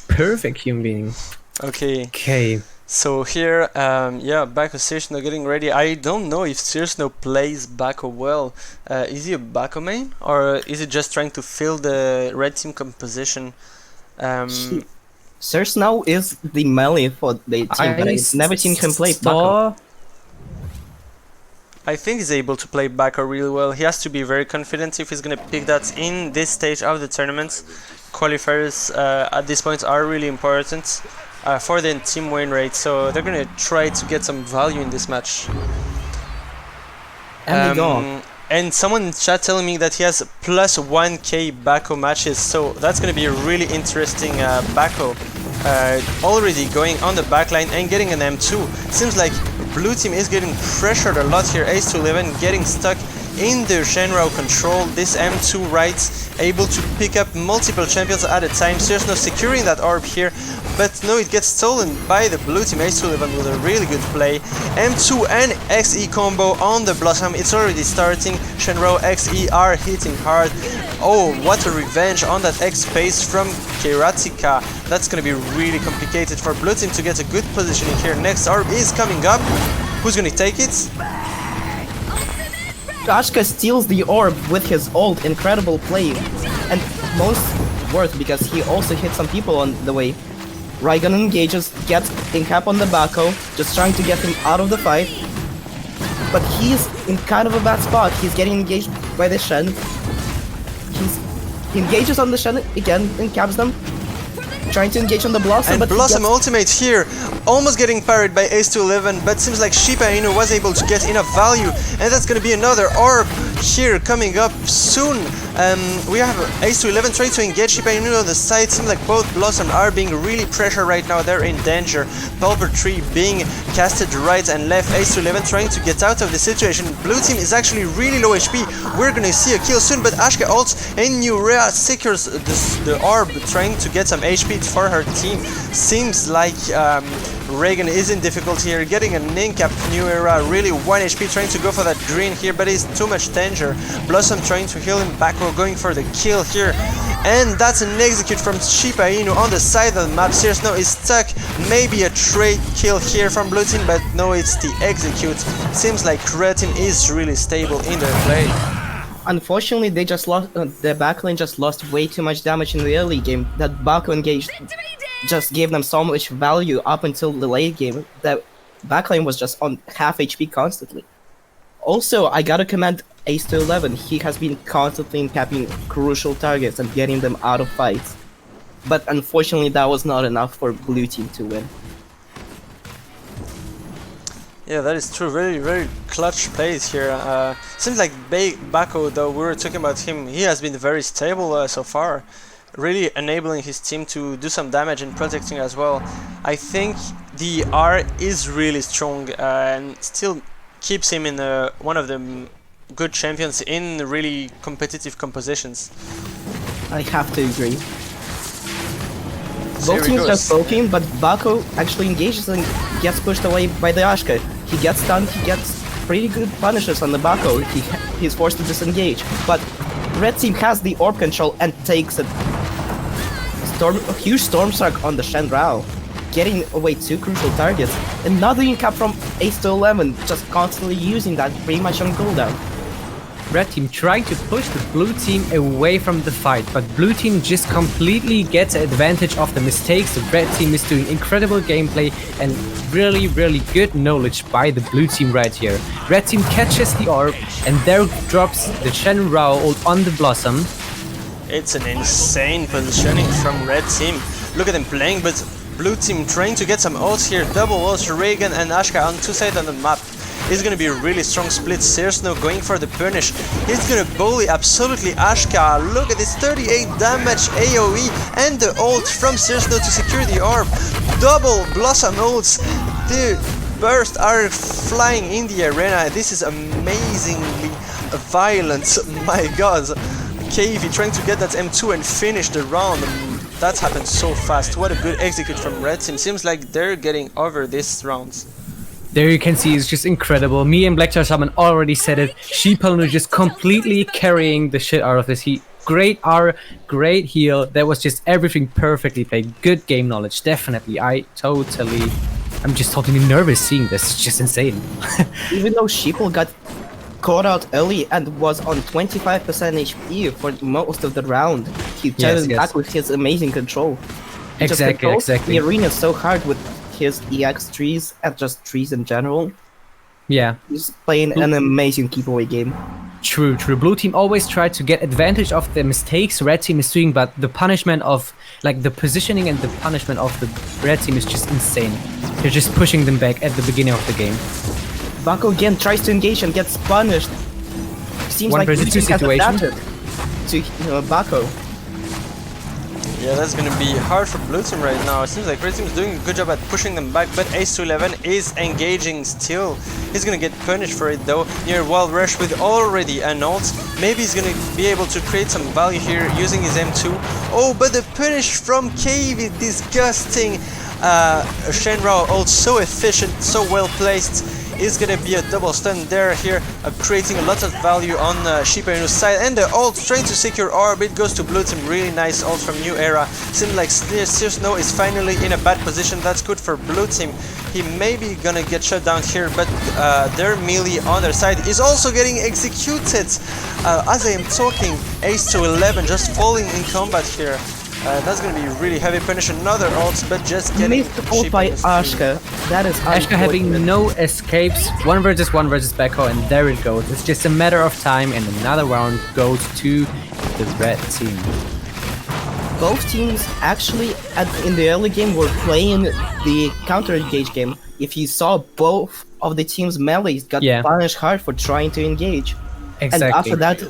Perfect human being. Okay. So here, yeah, Mako Searchno getting ready. I don't know if Searchno plays Mako well. Is he a Mako main? Or is he just trying to fill the red team composition? Searchno is the melee for the team, but I've never seen him play Mako. I think he's able to play Mako really well. He has to be very confident if he's gonna pick that in this stage of the tournament. Qualifiers at this point are really important for the team win rate, so they're gonna try to get some value in this match. And someone in chat telling me that he has plus 1k Mako matches, so that's gonna be a really interesting Mako. Already going on the backline and getting an M2. Seems like blue team is getting pressured a lot here. Ace to 11 getting stuck in their Shenrao control. This M2 right able to pick up multiple champions at a time. Searchno securing that orb here, but no, it gets stolen by the blue team. Ace to 11 with a really good play. M2 and XE combo on the Blossom. It's already starting. Shenrao XE are hitting hard. Oh, what a revenge on that X space from Keratika. That's gonna be really complicated for blue team to get a good positioning here. Next orb is coming up. Who's gonna take it? Ashka steals the orb with his ult, incredible play, and most worth because he also hit some people on the way. Raigon engages, gets in cap on the Mako, just trying to get him out of the fight, but he's in kind of a bad spot. He's getting engaged by the Shen. He engages on the Shen again and caps them, trying to engage on the Blossom, and but Blossom ultimate here, almost getting parried by Ace to 11, but seems like Shiba Inu was able to get enough value, and that's gonna be another orb here coming up soon. We have Ace to 11 trying to engage Shiba Inu on the side. Seems like both Blossom are being really pressured right now. They're in danger. Pulver Tree being casted right and left. Ace to 11 trying to get out of the situation. Blue team is actually really low HP. We're gonna see a kill soon, but Ashka ults and Nurea secures the orb, trying to get some HP for her team. Seems like Reagan is in difficulty here, getting a Nincap New Era, really 1 HP, trying to go for that green here, but it's too much danger. Blossom trying to heal him, Mako going for the kill here. And that's an execute from Shiba Inu on the side of the map. Snow is stuck, maybe a trade kill here from blue team, but no, it's the execute. Seems like red team is really stable in their play. Unfortunately, they just lost. The backlane just lost way too much damage in the early game. That Mako engage just gave them so much value up until the late game. That backlane was just on half HP constantly. Also, I gotta commend Ace to 11. He has been constantly capping crucial targets and getting them out of fights. But unfortunately, that was not enough for blue team to win. Yeah, that is true. Very, very clutch plays here. Seems like Mako, though, we were talking about him, he has been very stable so far. Really enabling his team to do some damage and protecting as well. I think the R is really strong and still keeps him in one of the good champions in really competitive compositions. I have to agree. Both teams just poking, but Mako actually engages and gets pushed away by the Ashka. He gets stunned, he gets pretty good punishes on the Mako. He's forced to disengage, but red team has the orb control and takes a huge storm strike on the Shen Rao, getting away 2 crucial targets. Another incap from Ace to 11, just constantly using that pretty much on cooldown. Red team trying to push the blue team away from the fight, but blue team just completely gets advantage of the mistakes. The red team is doing incredible gameplay and really, really good knowledge by the blue team right here. Red team catches the orb and there drops the Shen Rao ult on the Blossom. It's an insane positioning from red team. Look at them playing, but blue team trying to get some ults here. Double ults, Reagan and Ashka on 2 sides on the map. It's gonna be a really strong split. Snow going for the punish. He's gonna bully absolutely Ashka. Look at this 38 damage AoE and the ult from Snow to secure the orb. Double Blossom ults. The bursts are flying in the arena. This is amazingly violent. My god. KV trying to get that M2 and finish the round. That happened so fast. What a good execute from red team. Seems like they're getting over these rounds. There you can see it's just incredible. Me and Black Shaman already said it. Sheepalnu just completely carrying the shit out of this. Great R, great heal. That was just everything perfectly played. Good game knowledge, definitely. I'm just totally nervous seeing this. It's just insane. Even though Sheeple got caught out early and was on 25% HP for most of the round, he turned back with his amazing control. Exactly. The arena is so hard with his EX trees and just trees in general. Yeah. He's playing an amazing keep away game. True. Blue team always try to get advantage of the mistakes red team is doing, but the punishment of, like, the positioning and the punishment of the red team is just insane. They're just pushing them back at the beginning of the game. Mako again tries to engage and gets punished. Seems One like versus 2 situation. To Mako. Yeah, that's gonna be hard for blue team right now. It seems like red team is doing a good job at pushing them back, but Ace to 11 is engaging still. He's gonna get punished for it though. Near Wild Rush with already an ult. Maybe he's gonna be able to create some value here using his M2. Oh, but the punish from KV, disgusting. Shenrao ult, so efficient, so well placed. Is gonna be a double stun there here, creating a lot of value on Shiba Inu's side, and the ult trying to secure orb. It goes to blue team. Really nice ult from New Era. Seems like Snow is finally in a bad position. That's good for blue team. He may be gonna get shut down here, but their melee on their side is also getting executed. As I am talking, Ace to 11 just falling in combat here. That's gonna be really heavy punish. Another ult, but just getting missed ult by Ashka. That is Ashka having no escapes. 1 versus Mako, and there it goes. It's just a matter of time, and another round goes to the red team. Both teams actually in the early game were playing the counter engage game. If you saw, both of the teams' melees got punished hard for trying to engage. Exactly. And after that,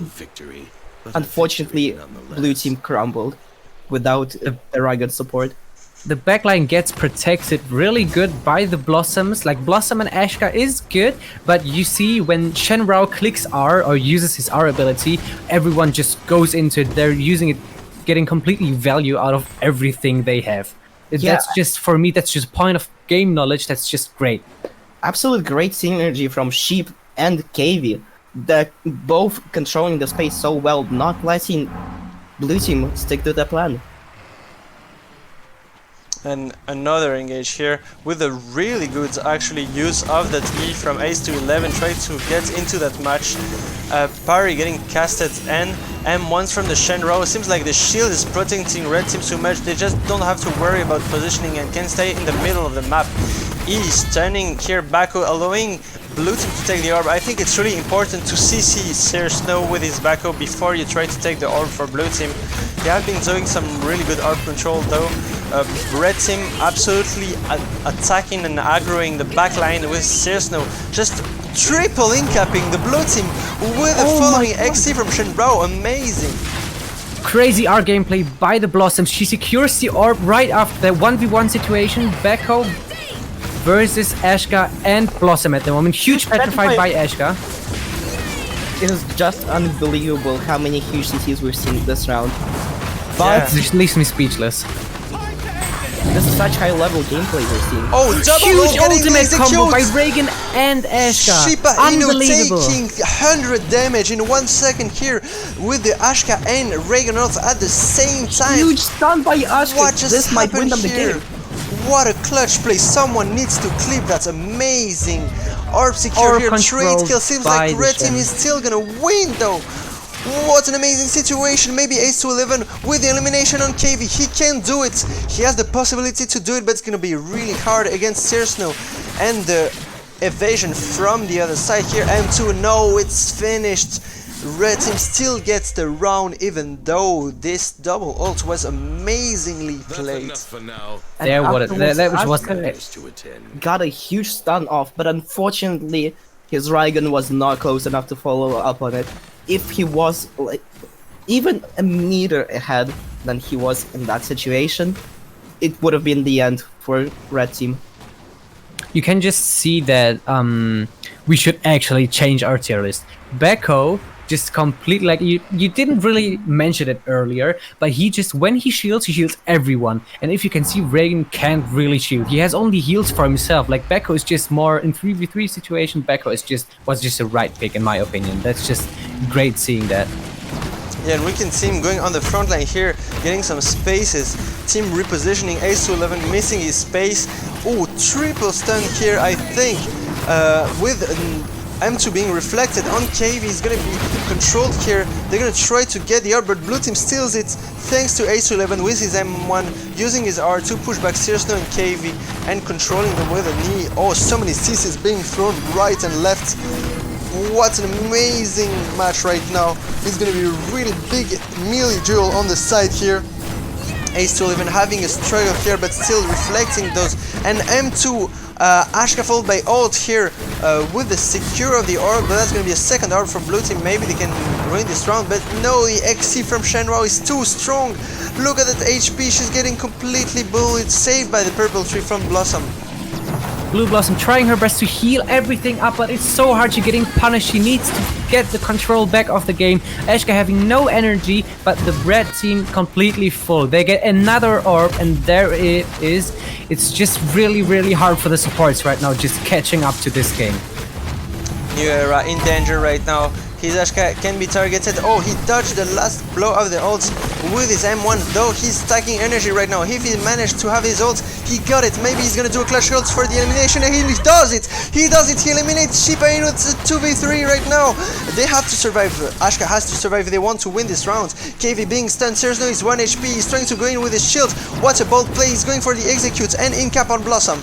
unfortunately, blue team crumbled without very good support. The backline gets protected really good by the Blossoms. Like, Blossom and Ashka is good, but you see when Shenrao clicks R or uses his R ability, everyone just goes into it. They're using it, getting completely value out of everything they have. That's just, for me, that's just point of game knowledge that's just great. Absolute great synergy from Sheep and KV. That both controlling the space so well, not letting blue team stick to the plan. And another engage here with a really good actually use of that E from Ace to 11, try to get into that match. Parry getting casted and M1s from the Shenrou. Seems like the shield is protecting red team so much, they just don't have to worry about positioning and can stay in the middle of the map. E stunning here Mako, allowing blue team to take the orb. I think it's really important to CC Sir Snow with his Mako before you try to take the orb for blue team. They have been doing some really good orb control though. Red team absolutely attacking and aggroing the backline with Sir Snow, just triple incapping the blue team with a following XC from Shenrou. Amazing! Crazy art gameplay by the Blossoms. She secures the orb right after the 1v1 situation. Mako versus Ashka and Blossom at the moment. Huge petrified by Ashka. It is just unbelievable how many huge CTs we've seen this round. But It just leaves me speechless. this is such high level gameplay we're seeing. Oh, double Huge getting ultimate combo by executed! Reagan and Ashka. Shiba Inu Unbelievable. taking 100 damage in 1 second here with the Ashka and Reagan Earth at the same time. Huge stun by Ashka. What just This might win happened them the here? game. What a clutch play! Someone needs to clip. That's amazing. Orb secure Orb here. Trade controlled kill. Seems by like the red team Shen. is still gonna win though. What an amazing situation. Maybe Ace to 11 with the elimination on KV. He can do it. He has the possibility to do it, but it's gonna be really hard against Sersnow. And the evasion from the other side here. M2, no, it's finished. Red team still gets the round, even though this double ult was amazingly played. There, what afterwards, that was Ashka got a huge stun off, but unfortunately his Raigan was not close enough to follow up on it. If he was like even a meter ahead than he was in that situation, it would have been the end for red team. you can just see that we should actually change our tier list. Mako just completely, like, you didn't really mention it earlier, but he just, when he shields everyone. And if you can see, Reagan can't really shield. He has only heals for himself. Like, Mako is just more in 3v3 situation. Mako is was just a right pick in my opinion. That's just great seeing that. Yeah, and we can see him going on the front line here, getting some spaces. Team repositioning, Ace to 11 missing his space. Oh, triple stun here, I think, with M2 being reflected on KV. Is gonna be controlled here. They're gonna try to get the orb, but blue team steals it thanks to Ace to 11 with his M1, using his R to push back Searsnow and KV and controlling them with a knee. Oh, so many CCs being thrown right and left. What an amazing match right now. It's gonna be a really big melee duel on the side here. Ace to 11 having a struggle here, but still reflecting those. And M2 Ashka followed by ult here with the secure of the orb, but that's gonna be a second orb for blue team. Maybe they can win this round, but no, the XC from Shenrou is too strong. Look at that HP, she's getting completely bullied, saved by the purple tree from Blossom. Blue Blossom trying her best to heal everything up, but it's so hard. She's getting punished. She needs to get the control back of the game. Ashka having no energy, but the red team completely full. They get another orb, and there it is. It's just really, really hard for the supports right now, just catching up to this game. New Era in danger right now. His Ashka can be targeted. Oh, he dodged the last blow of the ult with his M1, though he's stacking energy right now. If he managed to have his ult, he got it. Maybe he's gonna do a clutch ult for the elimination, and he does it! He does it! He eliminates Shiba Inu. It's a 2v3 right now. They have to survive. Ashka has to survive if they want to win this round. KV being stunned. Sersnow is 1 HP. He's trying to go in with his shield. What a bold play. He's going for the execute and in cap on Blossom.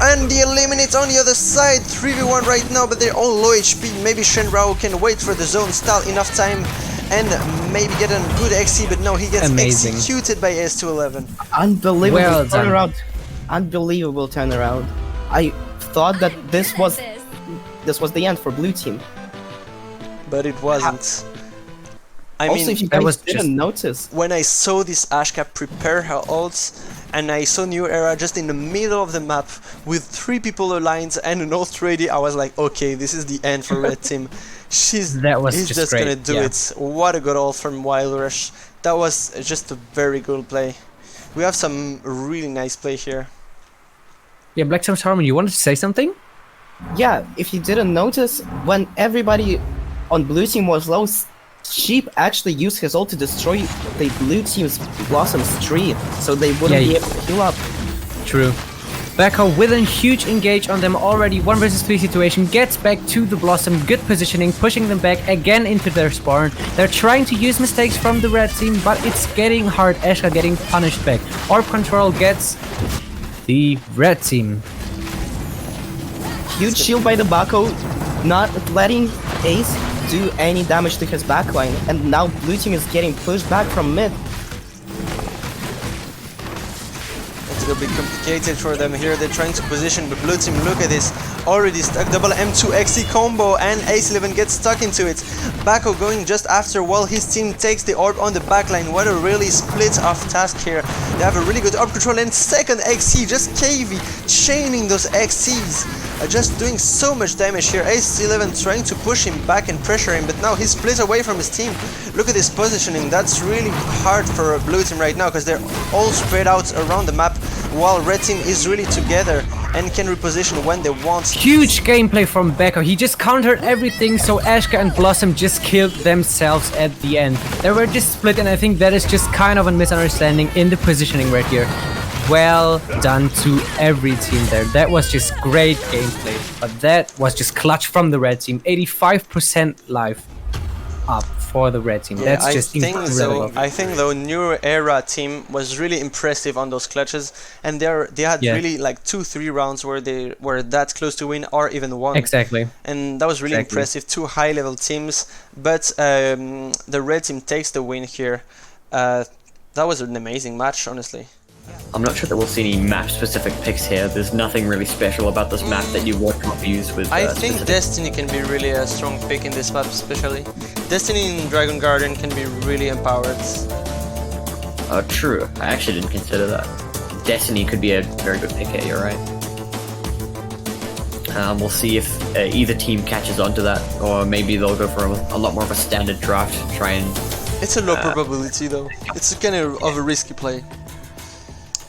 And the eliminates on the other side, 3v1 right now, but they're all low HP. Maybe Shenrou can wait for the zone, stall enough time, and maybe get a good XC, but no, he gets Amazing. executed by S211. Unbelievable Well done. turnaround. Unbelievable turnaround. I thought that this was the end for blue team. But it wasn't. I Also, mean, if you that guys was didn't just- notice, when I saw this Ashka prepare her ults, and I saw New Era just in the middle of the map with 3 people aligned and an ult ready, I was like, okay, this is the end for red team. That was He's just just great, gonna do yeah. it. What a good ult from Wild Rush. That was just a very good play. We have some really nice play here. Yeah, Black Times Harmon, you wanted to say something? Yeah, if you didn't notice, when everybody on blue team was low, Sheep actually used his ult to destroy the blue team's Blossom's tree, so they wouldn't be able to heal up. True. Mako with a huge engage on them already, 1 versus 3 situation, gets back to the Blossom, good positioning, pushing them back again into their spawn. They're trying to use mistakes from the red team, but it's getting hard. Eshka getting punished back. Orb control gets the red team. Huge shield by the Mako, not letting Ace do any damage to his backline, and now blue team is getting pushed back from mid. It's gonna be complicated for them here. They're trying to position the blue team. Look at this. Already stuck double M2 XE combo and Ace11 gets stuck into it. Mako going just after while his team takes the orb on the backline. What a really split off task here. They have a really good orb control and second XE, just KV chaining those XEs. Just doing so much damage here. Ace11 trying to push him back and pressure him, but now he's split away from his team. Look at this positioning. That's really hard for a blue team right now because they're all spread out around the map while red team is really together and can reposition when they want. Huge gameplay from Mako. He just countered everything, so Eshka and Blossom just killed themselves at the end. They were just split, and I think that is just kind of a misunderstanding in the positioning right here. Well done to every team there. That was just great gameplay, but that was just clutch from the red team. 85% life up for the red team. Yeah, That's just incredible. I think though New Era team was really impressive on those clutches, and they had really like 2-3 rounds where they were that close to win or even won. Exactly. And that was really impressive. 2 high level teams, but the red team takes the win here. That was an amazing match, honestly. I'm not sure that we'll see any map-specific picks here. There's nothing really special about this map that you want to use with. I think Destiny can be really a strong pick in this map, especially. Destiny in Dragon Garden can be really empowered. True. I actually didn't consider that. Destiny could be a very good pick here. You're right. We'll see if either team catches on to that, or maybe they'll go for a lot more of a standard draft. Try and. It's a low probability though. It's kind of a risky play.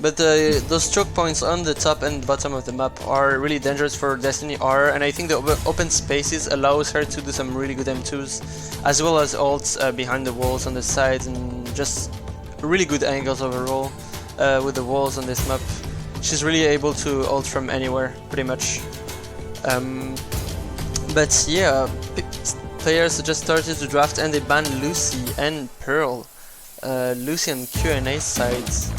But those choke points on the top and bottom of the map are really dangerous for Destiny R, and I think the open spaces allows her to do some really good M2s, as well as ults behind the walls on the sides, and just really good angles overall with the walls on this map. She's really able to ult from anywhere, pretty much. But yeah, players just started to draft and they banned Lucy and Pearl. Lucy and QNA sides.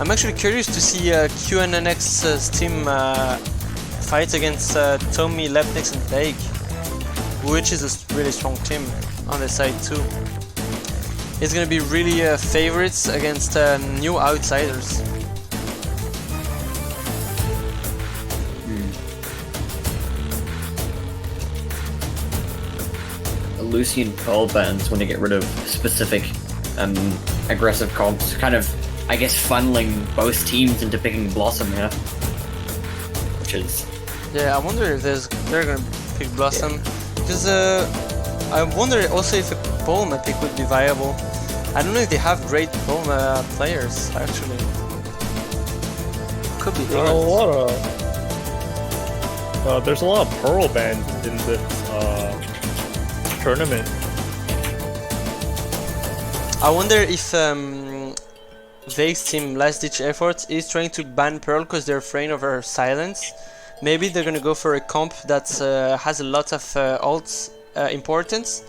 I'm actually curious to see QNNX's team fight against Tommy, Lepnix and Vague, which is a really strong team on the side too. It's gonna be really favorites against new outsiders. Lucy and Pearl bans when they get rid of specific aggressive comps, kind of, I guess, funneling both teams into picking Blossom here, which is... Yeah, I wonder if they're gonna pick Blossom, because I wonder also if a Bulma pick would be viable. I don't know if they have great Bulma players, actually. Could be hard. There's a lot of Pearl bans in this tournament. I wonder if Vague's team Last Ditch Effort is trying to ban Pearl because they're afraid of her silence. Maybe they're gonna go for a comp that has a lot of ult importance,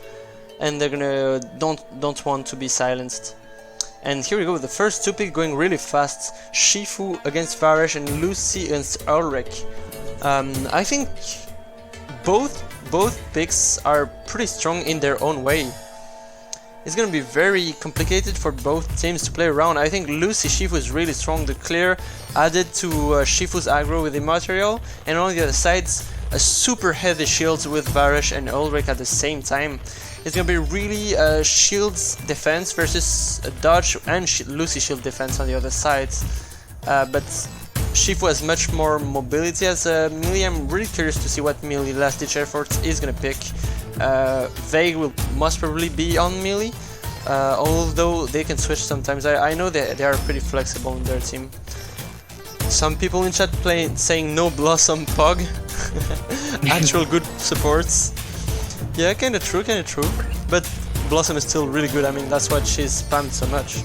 and they're gonna don't want to be silenced. And here we go, the first 2 picks going really fast. Shifu against Varesh and Lucy against Ulrich. I think both picks are pretty strong in their own way. It's gonna be very complicated for both teams to play around. I think Lucy Shifu is really strong. The clear added to Shifu's aggro with the material, and on the other sides a super heavy shield with Varesh and Ulrich at the same time. It's gonna be really shields defense versus dodge and Lucy shield defense on the other sides. But Shifu has much more mobility as a melee. I'm really curious to see what melee Last Ditch Effort is gonna pick. Vague will most probably be on melee, although they can switch sometimes. I know they are pretty flexible in their team. Some people in chat saying no Blossom Pog. Actual good supports. Yeah, kinda true. But Blossom is still really good, I mean, that's why she's spammed so much.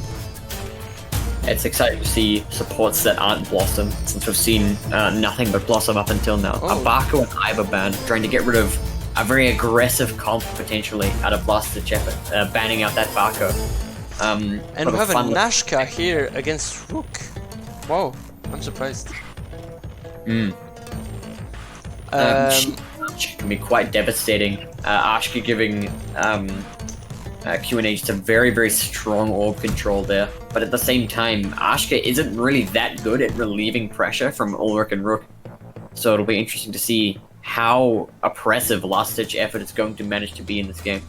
It's exciting to see supports that aren't Blossom, since we've seen nothing but Blossom up until now. Oh. A Mako and Iva ban, trying to get rid of a very aggressive comp, potentially, out of Blastich effort, banning out that Mako. And we have a Nashka here against Rook. Wow, I'm surprised. She can be quite devastating. Ashka giving Q&H some very, very strong orb control there. But at the same time, Ashka isn't really that good at relieving pressure from Ulrich and Rook. So it'll be interesting to see how oppressive Last Ditch Effort is going to manage to be in this game.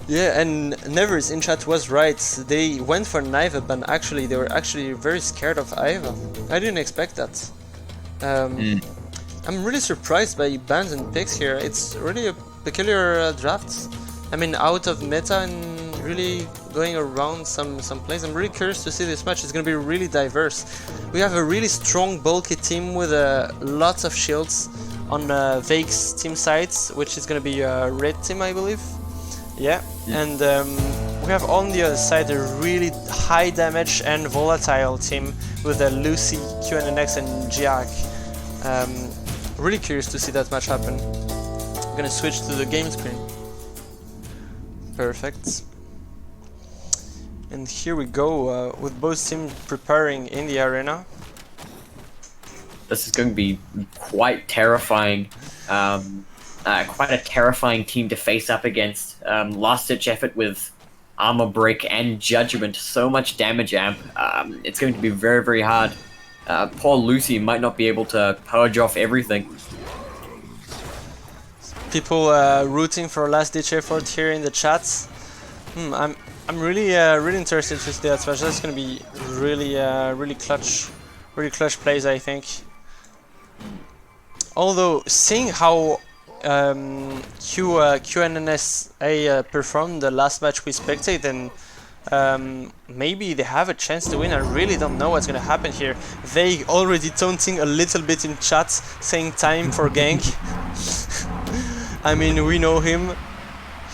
Yeah, and Nevers in chat was right. They went for Iva, but actually they were actually very scared of Iva. I didn't expect that. I'm really surprised by bans and picks here. It's really a peculiar draft. I mean, out of meta and really going around some plays. I'm really curious to see this match. It's going to be really diverse. We have a really strong, bulky team with lots of shields on Vake's team sides, which is going to be a red team, I believe. Yeah, and we have on the other side a really high damage and volatile team with Lucy, QNNX, and Jiak. Really curious to see that match happen. I'm gonna switch to the game screen. Perfect. And here we go with both teams preparing in the arena. This is going to be quite terrifying. Quite a terrifying team to face up against. Last Ditch Effort with Armor Break and Judgment. So much damage amp. It's going to be very, very hard. Poor Lucy might not be able to purge off everything. People rooting for Last Ditch Effort here in the chats. I'm really really interested to see that match. That's gonna be really really clutch plays, I think. Although seeing how QNNSA performed the last match we spectate, and maybe they have a chance to win. I really don't know what's gonna happen here. They already taunting a little bit in chat, saying time for gank. I mean, we know him.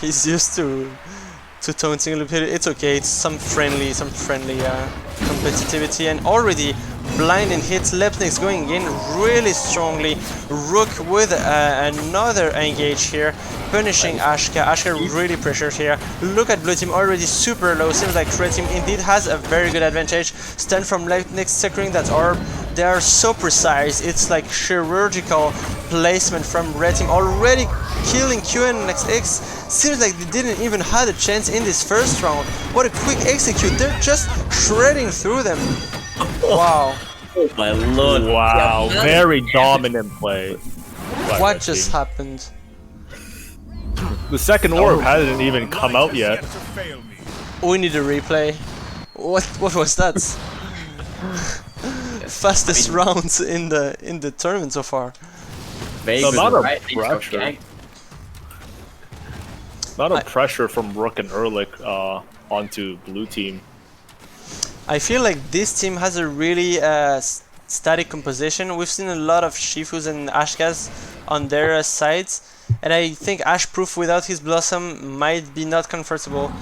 He's used to taunting a little bit. It's okay. It's some friendly competitivity, and already blind and hit. Lepnik's going in really strongly. Rook with another engage here, punishing Ashka. Ashka really pressured here. Look at blue team already super low. Seems like red team indeed has a very good advantage. Stun from Lepnik, securing that orb. They are so precise. It's like chirurgical placement from red team, already killing QNXX. Seems like they didn't even have a chance in this first round. What a quick execute. They're just shredding through them. Wow. Oh my lord. Wow, Yeah. very dominant play. What just happened? The second orb hasn't even come out yet. We need a replay. What was that? Fastest rounds in the tournament so far. Vegas The amount of right, pressure. Not a pressure from Rook and Ehrlich onto blue team. I feel like this team has a really static composition. We've seen a lot of Shifus and Ashkas on their sides, and I think Ashproof without his Blossom might be not comfortable.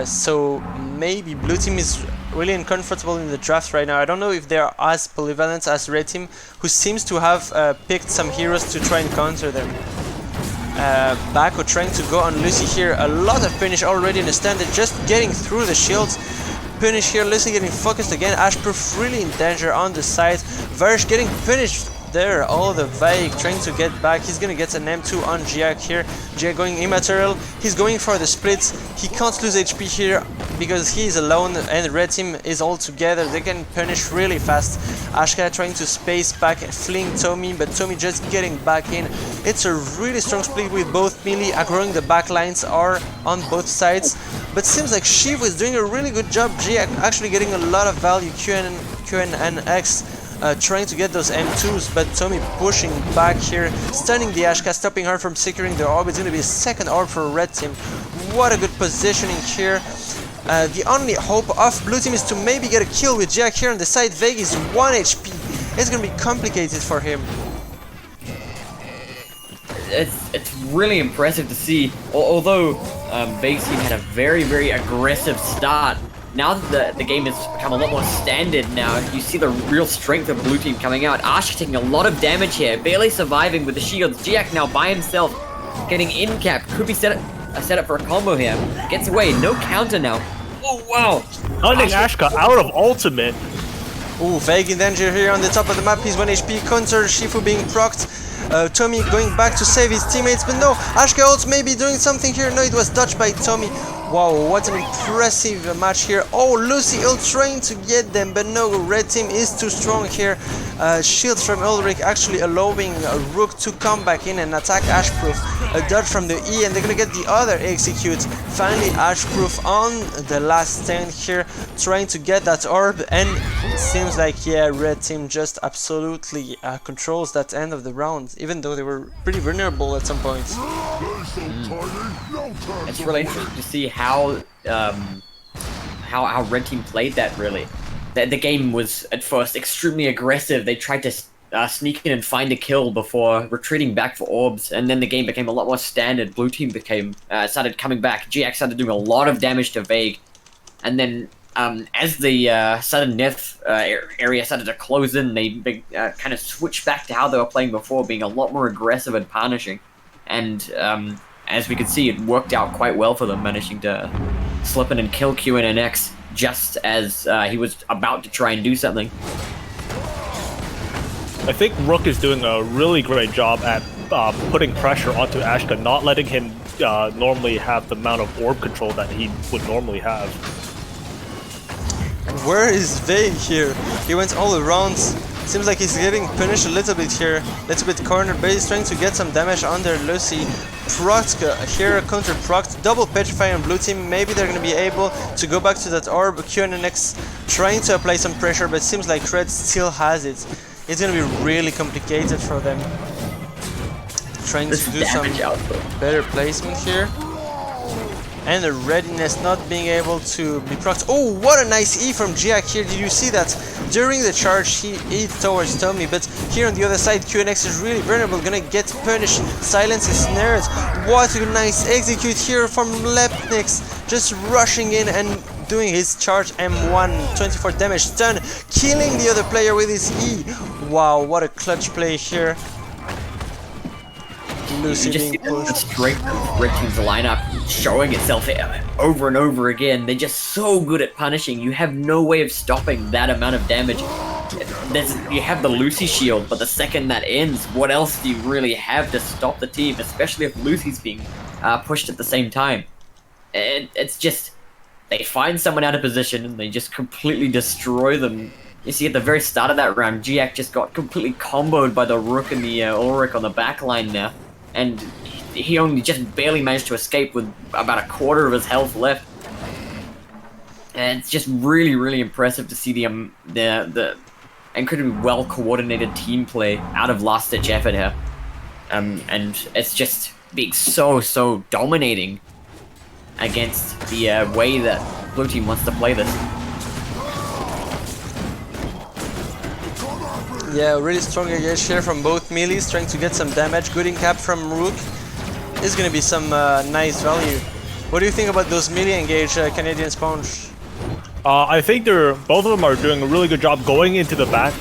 So maybe blue team is really uncomfortable in the draft right now. I don't know if they are as polyvalent as red team, who seems to have picked some heroes to try and counter them. Mako trying to go on Lucy here. A lot of punish already in the standard, just getting through the shields. Punish here, Lucy getting focused again. Ashproof really in danger on the side. Varish getting punished there. All the Vaik trying to get back. He's gonna get an M2 on Jiak here. Jiak going immaterial. He's going for the splits. He can't lose HP here because he's alone and red team is all together. They can punish really fast. Ashka trying to space back, fleeing Tommy, but Tommy just getting back in. It's a really strong split with both melee aggroing. The back lines are on both sides, but seems like Shiv is doing a really good job. Jiak actually getting a lot of value. QNNX trying to get those M2s, but Tommy pushing back here, stunning the Ashka, stopping her from securing the orb. It's going to be a second orb for red team. What a good positioning here. The only hope of blue team is to maybe get a kill with Jack here on the side. Veg is 1 HP. It's gonna be complicated for him. It's really impressive to see. Although Vegas team had a very aggressive start, now that the game has become a lot more standard now, you see the real strength of blue team coming out. Ash taking a lot of damage here, barely surviving with the shields. Giak now by himself, getting in cap. Could be a setup for a combo here. Gets away, no counter now. Oh wow! Hunting Ashka out of ultimate. Ooh, Veg in danger here on the top of the map. He's 1 HP. Counter, Shifu being procced. Tommy going back to save his teammates, but no, Ashka also may be doing something here. No, it was dodged by Tommy. Wow, what an impressive match here. Oh, Lucy ult trying to get them, but no, red team is too strong here. Shields from Ulrich actually allowing Rook to come back in and attack Ashproof. A dodge from the E, and they're gonna get the other execute. Finally, Ashproof on the last stand here, trying to get that orb, and it seems like, yeah, red team just absolutely controls that end of the round, even though they were pretty vulnerable at some points. It's really interesting to see how red team played that. Really, the game was at first extremely aggressive. They tried to sneak in and find a kill before retreating back for orbs, and then the game became a lot more standard. Blue team started coming back. GX started doing a lot of damage to Vague, and then as the sudden death area started to close in, they kind of switched back to how they were playing before, being a lot more aggressive and punishing. And as we could see, it worked out quite well for them, managing to slip in and kill QNNX just as he was about to try and do something. I think Rook is doing a really great job at putting pressure onto Ashka, not letting him normally have the amount of orb control that he would normally have. And where is Vague here? He went all around. Seems like he's getting punished a little bit here. Little bit cornered, but he's trying to get some damage under Lucy. Proct here, counter proct, double petrify on blue team. Maybe they're gonna be able to go back to that orb. QNNX trying to apply some pressure, but it seems like red still has it. It's gonna be really complicated for them. Trying to do some better placement here. And the readiness not being able to be procced. Oh, what a nice E from Giak here. Did you see that? During the charge, he eats towards Tommy, but here on the other side, QNX is really vulnerable, gonna get punished. Silence is snared. What a nice execute here from Lepnix, just rushing in and doing his charge M1, 24 damage stun, killing the other player with his E. Wow, what a clutch play here. Lucy you just being see the pushed. strength of Red Team's lineup showing itself over and over again. They're just so good at punishing. You have no way of stopping that amount of damage. You have the Lucy shield, but the second that ends, what else do you really have to stop the team, especially if Lucy's being pushed at the same time? It's just, they find someone out of position and they just completely destroy them. You see at the very start of that round, Giak just got completely comboed by the Rook and the Ulrich on the back line now. And he only just barely managed to escape with about a quarter of his health left. And it's just really impressive to see the incredibly well coordinated team play out of last ditch effort here. And it's just being so dominating against the way that blue team wants to play this. Yeah, really strong engage here from both melees, trying to get some damage. Good in cap from Rook. This is gonna be some nice value. What do you think about those melee engage, Canadian Sponge? I think both of them are doing a really good job going into the back,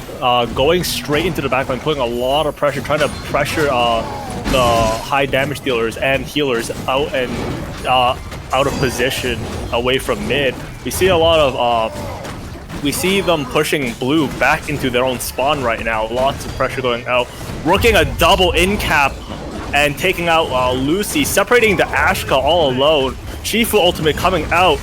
going straight into the back line, putting a lot of pressure, trying to pressure the high damage dealers and healers out and out of position away from mid. We see a lot of we see them pushing blue back into their own spawn right now. Lots of pressure going out. Rooking a double in cap and taking out Lucy, separating the Ashka all alone. Shifu ultimate coming out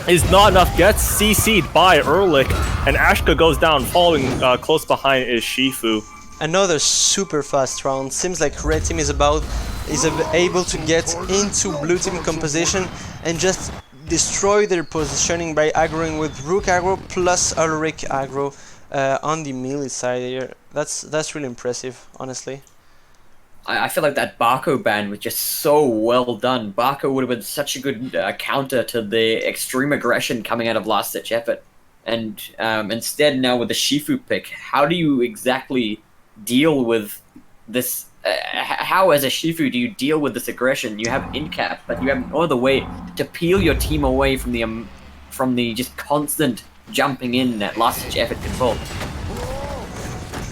is not enough. Gets CC'd by Ehrlich, and Ashka goes down. Following close behind is Shifu. Another super fast round. Seems like red team is able to get into blue team composition and just destroy their positioning by aggroing with Rook aggro plus Ulrich aggro on the melee side here. That's really impressive, honestly. I feel like that Mako ban was just so well done. Mako would have been such a good counter to the extreme aggression coming out of Last Ditch Effort. And instead, now with the Shifu pick, how do you exactly deal with this? How, as a Shifu, do you deal with this aggression? You have Incap, but you have no other way to peel your team away from the just constant jumping in that Last Ditch Effort control.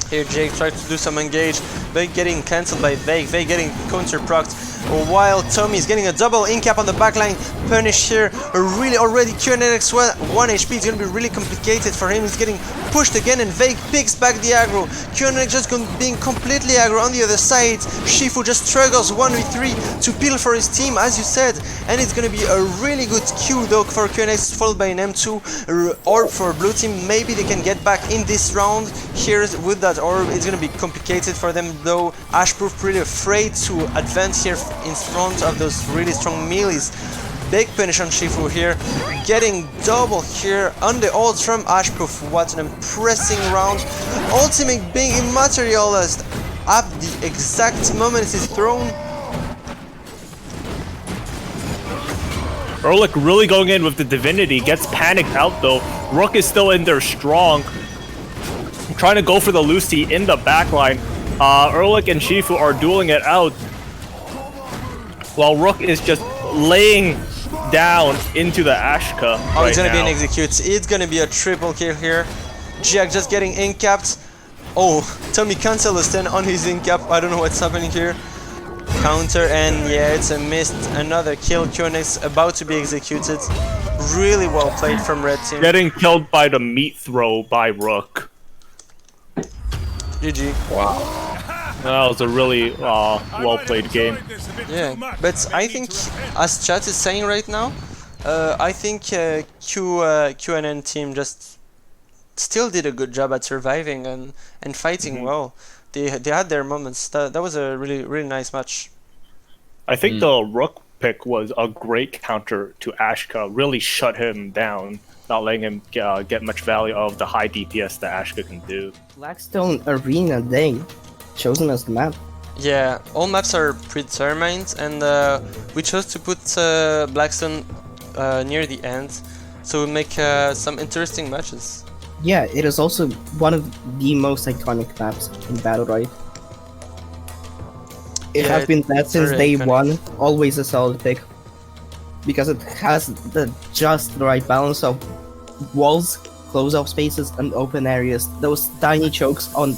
Here Jake tries to do some engage, but getting cancelled by Vague. Vague getting counter-procced, while Tommy's getting a double in-cap on the backline. Punish here, really already QNX 1 HP is going to be really complicated for him. He's getting pushed again and Vague picks back the aggro. QNX just being completely aggro on the other side. Shifu just struggles 1v3 to peel for his team, as you said, and it's going to be a really good Q though for QNX, followed by an M2 orb for blue team. Maybe they can get back in this round here with that orb. It's going to be complicated for them though. Ash proved pretty afraid to advance here in front of those really strong melees. Big punish on Shifu here, getting double here on the ult from Ashproof. What an impressive round. Ultimate being immaterialized at the exact moment it is thrown. Erlich really going in with the Divinity, gets panicked out though. Rook is still in there strong, trying to go for the Lucy in the backline. Erlich and Shifu are dueling it out, while Rook is just laying down into the Ashka. Oh, it's gonna be an execute. It's gonna be a triple kill here. Jack just getting incapped. Oh, Tommy cancel a stun on his incap. I don't know what's happening here. Counter, and yeah, it's a missed. Another kill. QNX about to be executed. Really well played from red team. Getting killed by the meat throw by Rook. GG. Wow. That was a really well played game. Yeah, but I think, as chat is saying right now, I think QNN team just still did a good job at surviving and fighting well. They had their moments. That was a really nice match. I think the Rook pick was a great counter to Ashka. Really shut him down, not letting him get much value of the high DPS that Ashka can do. Blackstone Arena Day, chosen as the map. Yeah, all maps are predetermined, and we chose to put Blackstone near the end, so we make some interesting matches. Yeah, it is also one of the most iconic maps in Battle Royale. It has been that since day one, always a solid pick. Because it has just the right balance of walls, close-off spaces, and open areas. Those tiny chokes on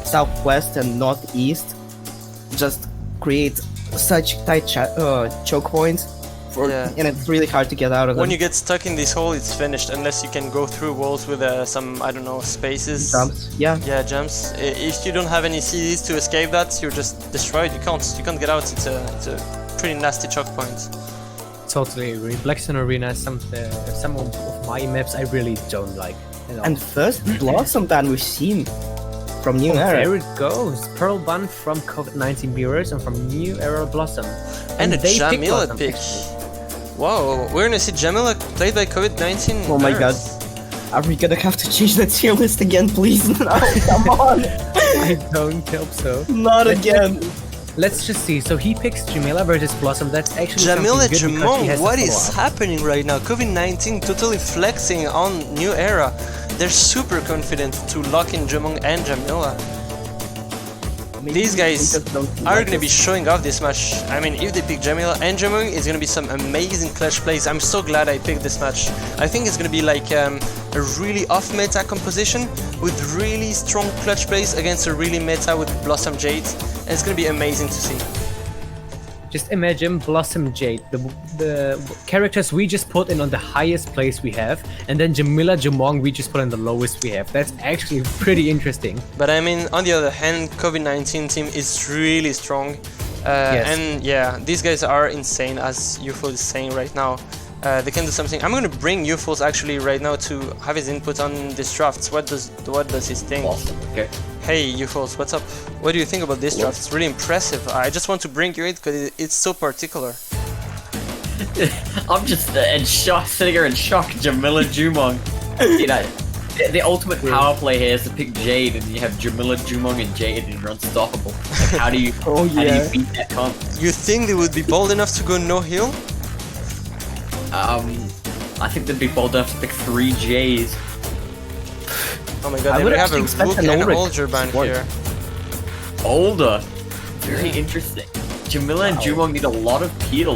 southwest and northeast just create such tight choke points. And it's really hard to get out of them. When you get stuck in this hole, it's finished unless you can go through walls with some, I don't know, spaces. Jumps, yeah. Yeah, jumps. If you don't have any CDs to escape that, you're just destroyed. You can't get out. It's a pretty nasty choke point. Totally agree. Blackstone Arena is some of my maps I really don't like. And first Blossom ban we've seen from New Era. There it goes. Pearl Bun from COVID-19 viewers and from New Era Blossom. And a Jamila pick. Wow, we're gonna see Jamila played by COVID-19. Oh my god. Are we gonna have to change the tier list again, please? No, come on! I don't hope so. Not again! Let's just see. So he picks Jamila versus Blossom. That's actually Jamila something good because he has what to is follow up. happening right now? COVID-19 totally flexing on New Era. They're super confident to lock in Jamong and Jamila. These guys are going to be showing off this match. I mean, if they pick Jamila and Jamong, it's going to be some amazing clutch plays. I'm so glad I picked this match. I think it's going to be like a really off-meta composition with really strong clutch plays against a really meta with Blossom Jade. And it's going to be amazing to see. Just imagine Blossom Jade, the characters we just put in on the highest place we have, and then Jamila Jamong we just put on the lowest we have. That's actually pretty interesting. But I mean, on the other hand, COVID-19 team is really strong. Yes. And yeah, these guys are insane, as UFO is saying right now. They can do something. I'm going to bring UFOs actually right now to have his input on this draft. What does he think? Awesome. Okay. Hey UFOs, what's up? What do you think about this draft? It's really impressive. I just want to bring you it because it's so particular. I'm just in shock, sitting here in shock. Jamila Jumong. You know, The ultimate power play here is to pick Jade, and you have Jamila, Jumong, and Jade, and you're unstoppable. Like, how do you, Oh, how do yeah. you beat that comp? You think they would be bold enough to go no heal? I think they'd be bold enough to pick 3 J's. Oh my god, I they would would have a actually expect Rook an and Ulrich Olger ban support. here. Older. Very interesting. Jamila and Jumong need a lot of peel.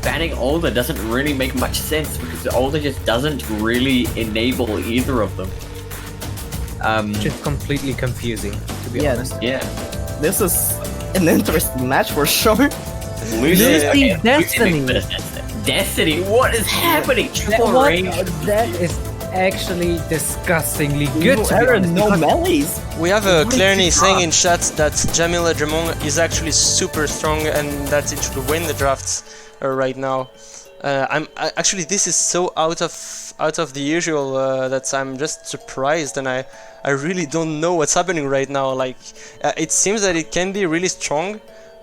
Banning Older doesn't really make much sense because Older just doesn't really enable either of them. Just completely confusing, to be Yeah. honest. Yeah. This is an interesting match for sure. Lucy Destiny. Destiny, what is happening? Triple What? range. That is actually disgustingly good, to be honest. No because- melees. We have a Clarny saying in chat that Jamila Dramon is actually super strong and that it should win the drafts right now. Actually, this is so out of the usual that I'm just surprised, and I really don't know what's happening right now. Like, it seems that it can be really strong,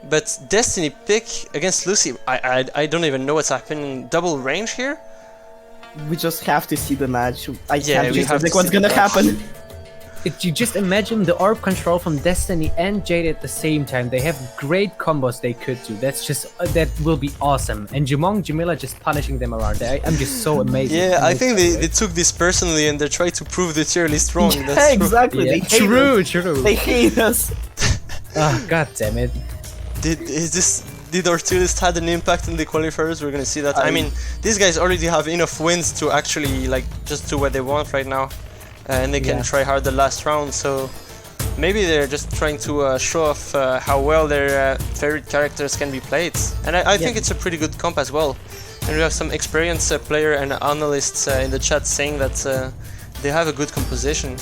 but Destiny pick against Lucy, I don't even know what's happening. Double range here. We just have to see the match. I Yeah, can't we just have to think what's see the gonna match. happen. If you just imagine the orb control from Destiny and Jade at the same time, they have great combos they could do. That's just that will be awesome. And Jumong, Jamila just punishing them around. I'm just so amazed. Yeah, I think they took this personally and they tried to prove that they're really strong. Yeah, That's true. exactly. Yeah. They hate True, us. true. They hate us. Oh, god damn it. Did Ortilis had an impact in the qualifiers? We're gonna see that. I mean, these guys already have enough wins to actually like just do what they want right now, and they can Yeah. try hard the last round. So maybe they're just trying to show off how well their favorite characters can be played. And I think it's a pretty good comp as well. And we have some experienced player and analysts in the chat saying that they have a good composition.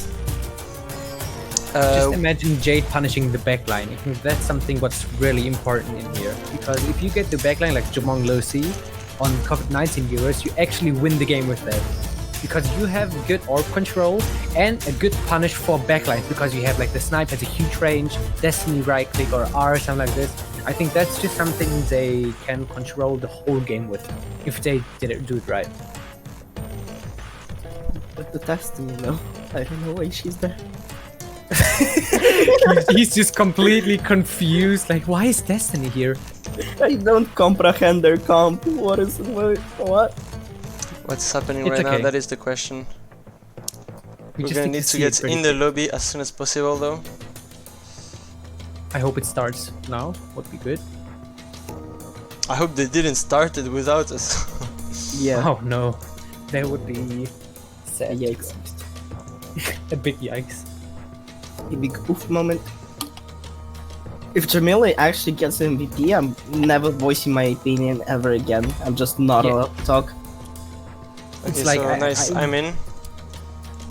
Just imagine Jade punishing the backline. I think that's something what's really important in here. Because if you get the backline like Jumong Lucy on COVID-19 viewers, you actually win the game with that. Because you have good orb control and a good punish for backline. Because you have like the snipe has a huge range, Destiny right click or R, something like this. I think that's just something they can control the whole game with. If they do it right. But the Destiny, though. I don't know why she's there. He's just completely confused. Like, why is Destiny here? I don't comprehend their comp. What? What's happening It's right okay. now? That is the question. We We're just gonna need need to see get it pretty in the quick. lobby as soon as possible, though. I hope it starts now. Would be good. I hope they didn't start it without us. Yeah. Oh no, that would be sad. Yikes. A big yikes. A big oof moment. If Jamila actually gets MVP, I'm never voicing my opinion ever again. I'm just not Yeah. allowed to talk. It's Okay, like so nice. I- I'm in.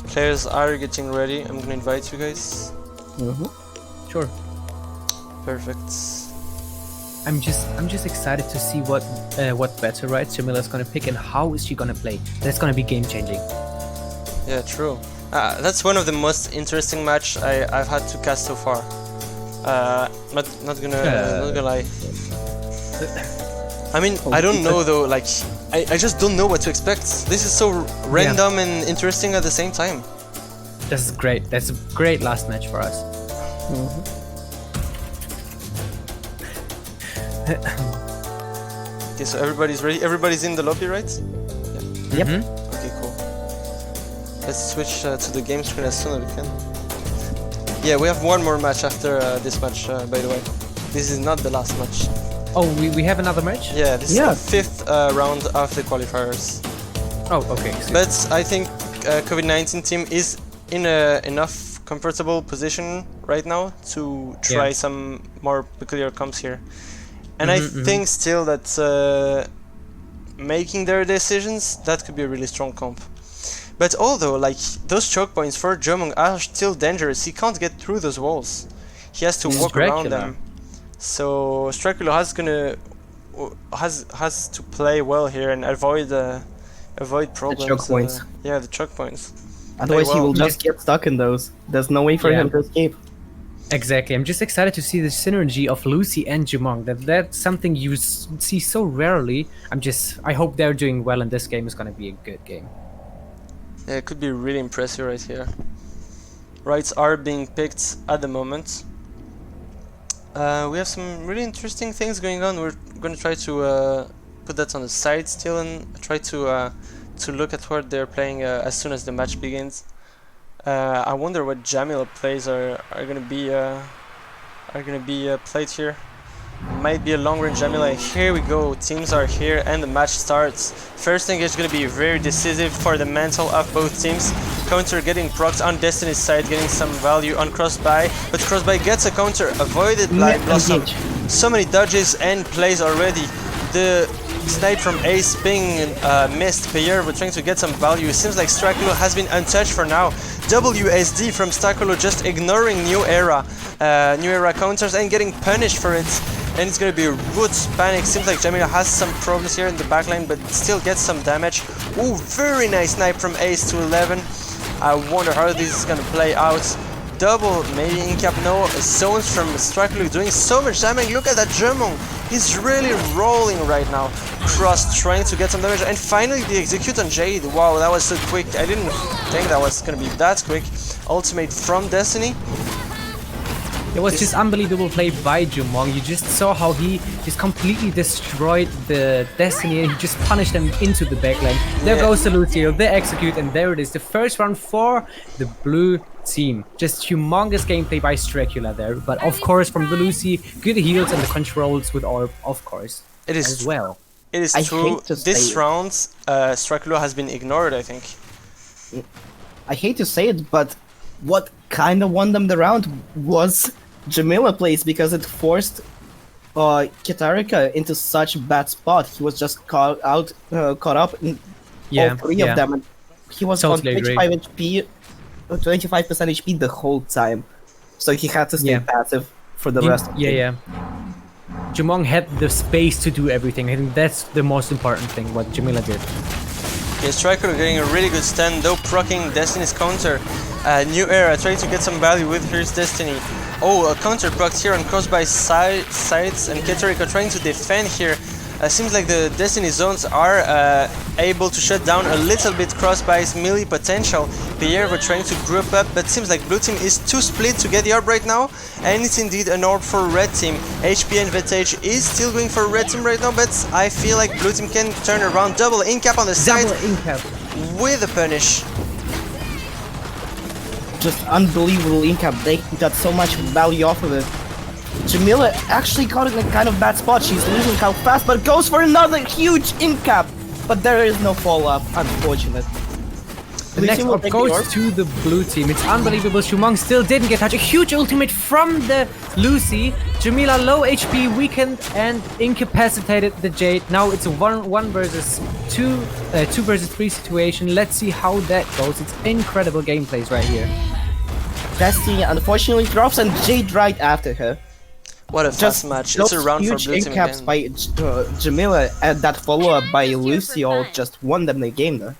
Players are getting ready. I'm gonna invite you guys. Sure. Perfect. I'm just excited to see what battle rights Jamila's gonna pick and how is she gonna play. That's gonna be game changing. Yeah, true. That's one of the most interesting match I've had to cast so far. Not gonna lie. I mean, I don't know though. Like, I just don't know what to expect. This is so random and interesting at the same time. That's great. That's a great last match for us. Okay, so everybody's ready. Everybody's in the lobby, right? Yep. Okay, cool. Let's switch to the game screen as soon as we can. Yeah, we have one more match after this match, by the way. This is not the last match. Oh, we have another match? Yeah, this Yeah. is the fifth round of the qualifiers. Oh, okay. So But I think COVID-19 team is in a enough comfortable position right now to try some more peculiar comps here. And I think still that making their decisions, that could be a really strong comp. But although, like, those choke points for Jomung are still dangerous, he can't get through those walls. He has to walk around them. So Stracula has to play well here and avoid problems. choke points. Yeah, the choke points. Otherwise, he well. will just get stuck in those. There's no way for Yeah. him to escape. exactly. I'm just excited to see the synergy of Lucy and Jumong. That's something you see so rarely. I hope they're doing well and this game is gonna be a good game. Yeah, it could be really impressive right here. Rights are being picked at the moment. We have some really interesting things going on. We're gonna try to put that on the side still and try to look at what they're playing as soon as the match begins. I wonder what Jamila plays are gonna be played here. Might be a long range Jamila. Here we go. Teams are here and the match starts. First thing is gonna be very decisive for the mental of both teams. Counter getting procced on Destiny's side, getting some value on crossbuy, but crossbuy gets a counter avoided by Blossom. So many dodges and plays already. The snipe from Ace being missed. Payer we're trying to get some value. It seems like Strakulo has been untouched for now. WSD from Strakulo just ignoring New Era counters and getting punished for it. And it's gonna be Roots panic. Seems like Jamila has some problems here in the backline, but still gets some damage. Ooh, very nice snipe from Ace to 11. I wonder how this is gonna play out. Double, maybe in cap, no. Zones from Strakulo doing so much damage. Look at that German. He's really rolling right now. Cross trying to get some damage. And finally the execute on Jade. Wow, that was so quick. I didn't think that was gonna be that quick. Ultimate from Destiny. It was just unbelievable play by Jumong. You just saw how he just completely destroyed the Destiny and he just punished them into the backline. There goes the Lucio, they execute, and there it is. The first round for the blue team. Just humongous gameplay by Stracula there. But of course from the Lucy, good heals and the controls with Orb, of course. It is as well. It is true. This round, Stracula has been ignored, I think. I hate to say it, but what kind of won them the round was Jamila plays, because it forced Kitarika into such a bad spot. He was just caught up in all three of them, and he was totally on 25 HP, 25% HP the whole time. So he had to stay passive for the rest of the game. Jumong had the space to do everything. I think that's the most important thing, what Jamila did. Okay, Striker getting a really good stand, though proccing Destiny's counter. New Era trying to get some value with his Destiny. Oh, a counter procced here on crossbuy sides, and Keterika trying to defend here. Seems like the Destiny zones are able to shut down a little bit crossbuy's melee potential. Pierre were trying to group up, but seems like blue team is too split to get the orb right now, and it's indeed an orb for red team. HP and Vintage is still going for red team right now, but I feel like blue team can turn around. Double in-cap on the side with a punish. Just unbelievable in-cap. They got so much value off of it. Jamila actually caught it in a kind of bad spot. She's losing how fast, but goes for another huge in-cap. But there is no follow-up, unfortunate. The next orb goes to the blue team. It's unbelievable. Shumang still didn't get touched. A huge ultimate from the Lucy. Jamila low HP, weakened and incapacitated the Jade. Now it's a 1 versus 2, 2 versus 3 situation. Let's see how that goes. It's incredible gameplays right here. Destiny unfortunately drops and Jade right after her. What a fast match. It's a round for blue team in-caps by Jamila and that follow-up by Lucio just won them the game though.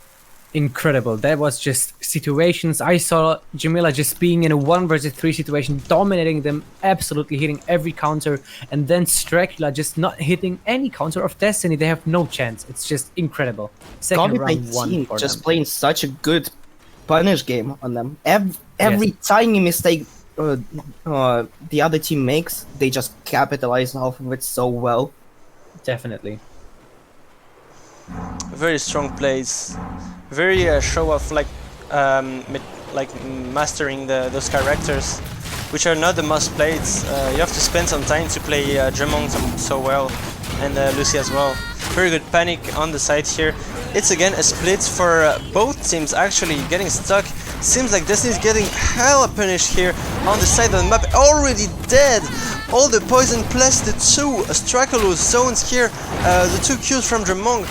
Incredible. That was just situations. I saw Jamila just being in a 1 versus 3 situation, dominating them, absolutely hitting every counter, and then Stracula just not hitting any counter of Destiny. They have no chance. It's just incredible. Second round 1 for just them. playing such a good punish game on them. Every tiny mistake the other team makes, they just capitalize off of it so well. Definitely. Very strong plays. Very show off, like mastering those characters, which are not the most played. You have to spend some time to play Dremont so well, and Lucy as well. Very good panic on the side here. It's again a split for both teams actually getting stuck. Seems like Destiny's getting hella punished here on the side of the map. Already dead! All the poison plus the 2 Strakulo zones here. The 2 Qs from Dramong.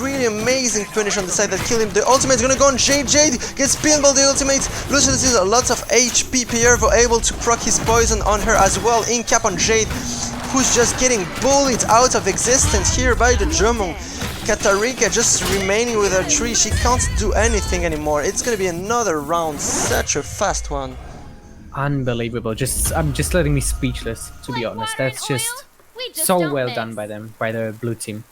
Really amazing punish on the side that killed him. The ultimate is gonna go on Jade. Jade gets pinball the ultimate. Loses lots of HP. Piervo able to proc his poison on her as well. In cap on Jade, who's just getting bullied out of existence here by the Dramong. Katarika just remaining with her tree. She can't do anything anymore. It's gonna be another round. Such a fast one. Unbelievable. I'm just letting me speechless, to be honest. That's just so well done by them, by the blue team.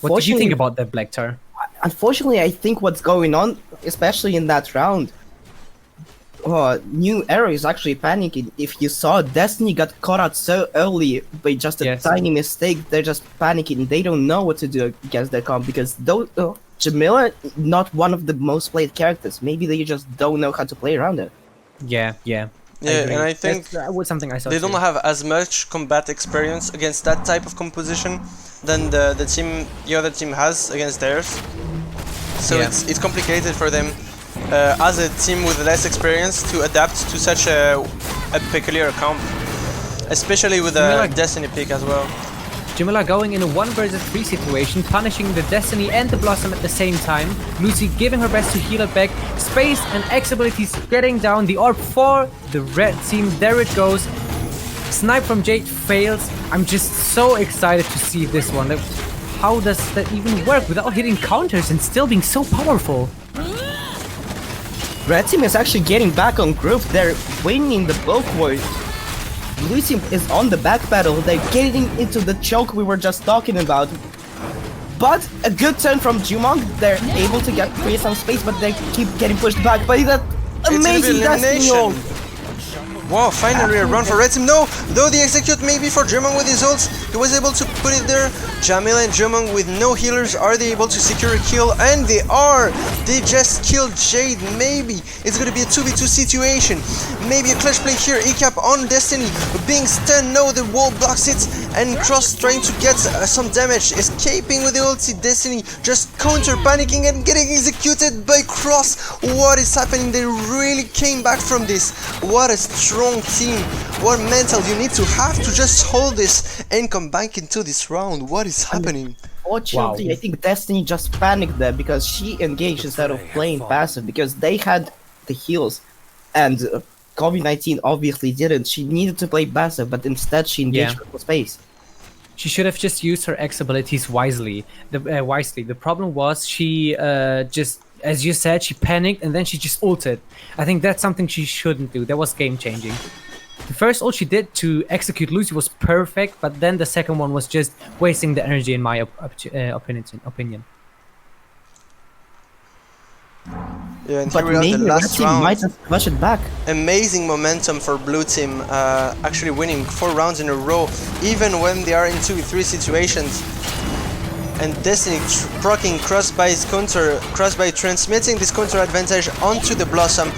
What did you think about that Black Tar? unfortunately, I think what's going on, especially in that round, New Era is actually panicking. If you saw, Destiny got caught out so early by just a tiny mistake. They're just panicking. They don't know what to do against their comp because Jamila, not one of the most played characters. Maybe they just don't know how to play around it. Yeah. And I think that was something I saw. they don't have as much combat experience against that type of composition than the other team has against theirs. So it's complicated for them as a team with less experience to adapt to such a peculiar comp, especially with a Destiny pick as well. Jamila going in a 1 versus 3 situation, punishing the Destiny and the Blossom at the same time. Lucy giving her best to heal it back. Space and X abilities getting down the orb for the red team. There it goes. Snipe from Jade fails. I'm just so excited to see this one. How does that even work without hitting counters and still being so powerful? Red team is actually getting back on group. They're winning the bulk war. Blue team is on the back pedal. They're getting into the choke we were just talking about. But a good turn from Jumong. They're able to get free some space, but they keep getting pushed back by that amazing Destiny ult. Wow, finally a run for Red Team. No, though the execute maybe for Jumong with his ults, he was able to put it there. Jamila and Jumong with no healers, are they able to secure a kill? And they are! They just killed Jade, maybe. It's gonna be a 2v2 situation. Maybe a clutch play here, E-Cap on Destiny, being stunned, no, the wall blocks it, and Cross trying to get some damage, escaping with the ulti. Destiny just counter panicking and getting executed by Cross. What is happening? They really came back from this. What a strong team, what mental you need to have to just hold this and come back into this round. What is happening? Fortunately, I think Destiny just panicked there because she engaged instead of playing passive because they had the heals and COVID-19 obviously didn't. She needed to play passive, but instead she engaged for space. She should have just used her X abilities wisely. The problem was she just, as you said, she panicked and then she just ulted. I think that's something she shouldn't do. That was game changing. The first ult she did to execute Lucy was perfect, but then the second one was just wasting the energy in my opinion. Yeah, and But here we are, maybe the Red last team round. might have flushed it back. Amazing momentum for Blue Team, actually winning 4 rounds in a row, even when they are in 2v3 situations. And Destiny proccing Cross by his counter, Cross by transmitting this counter advantage onto the Blossom.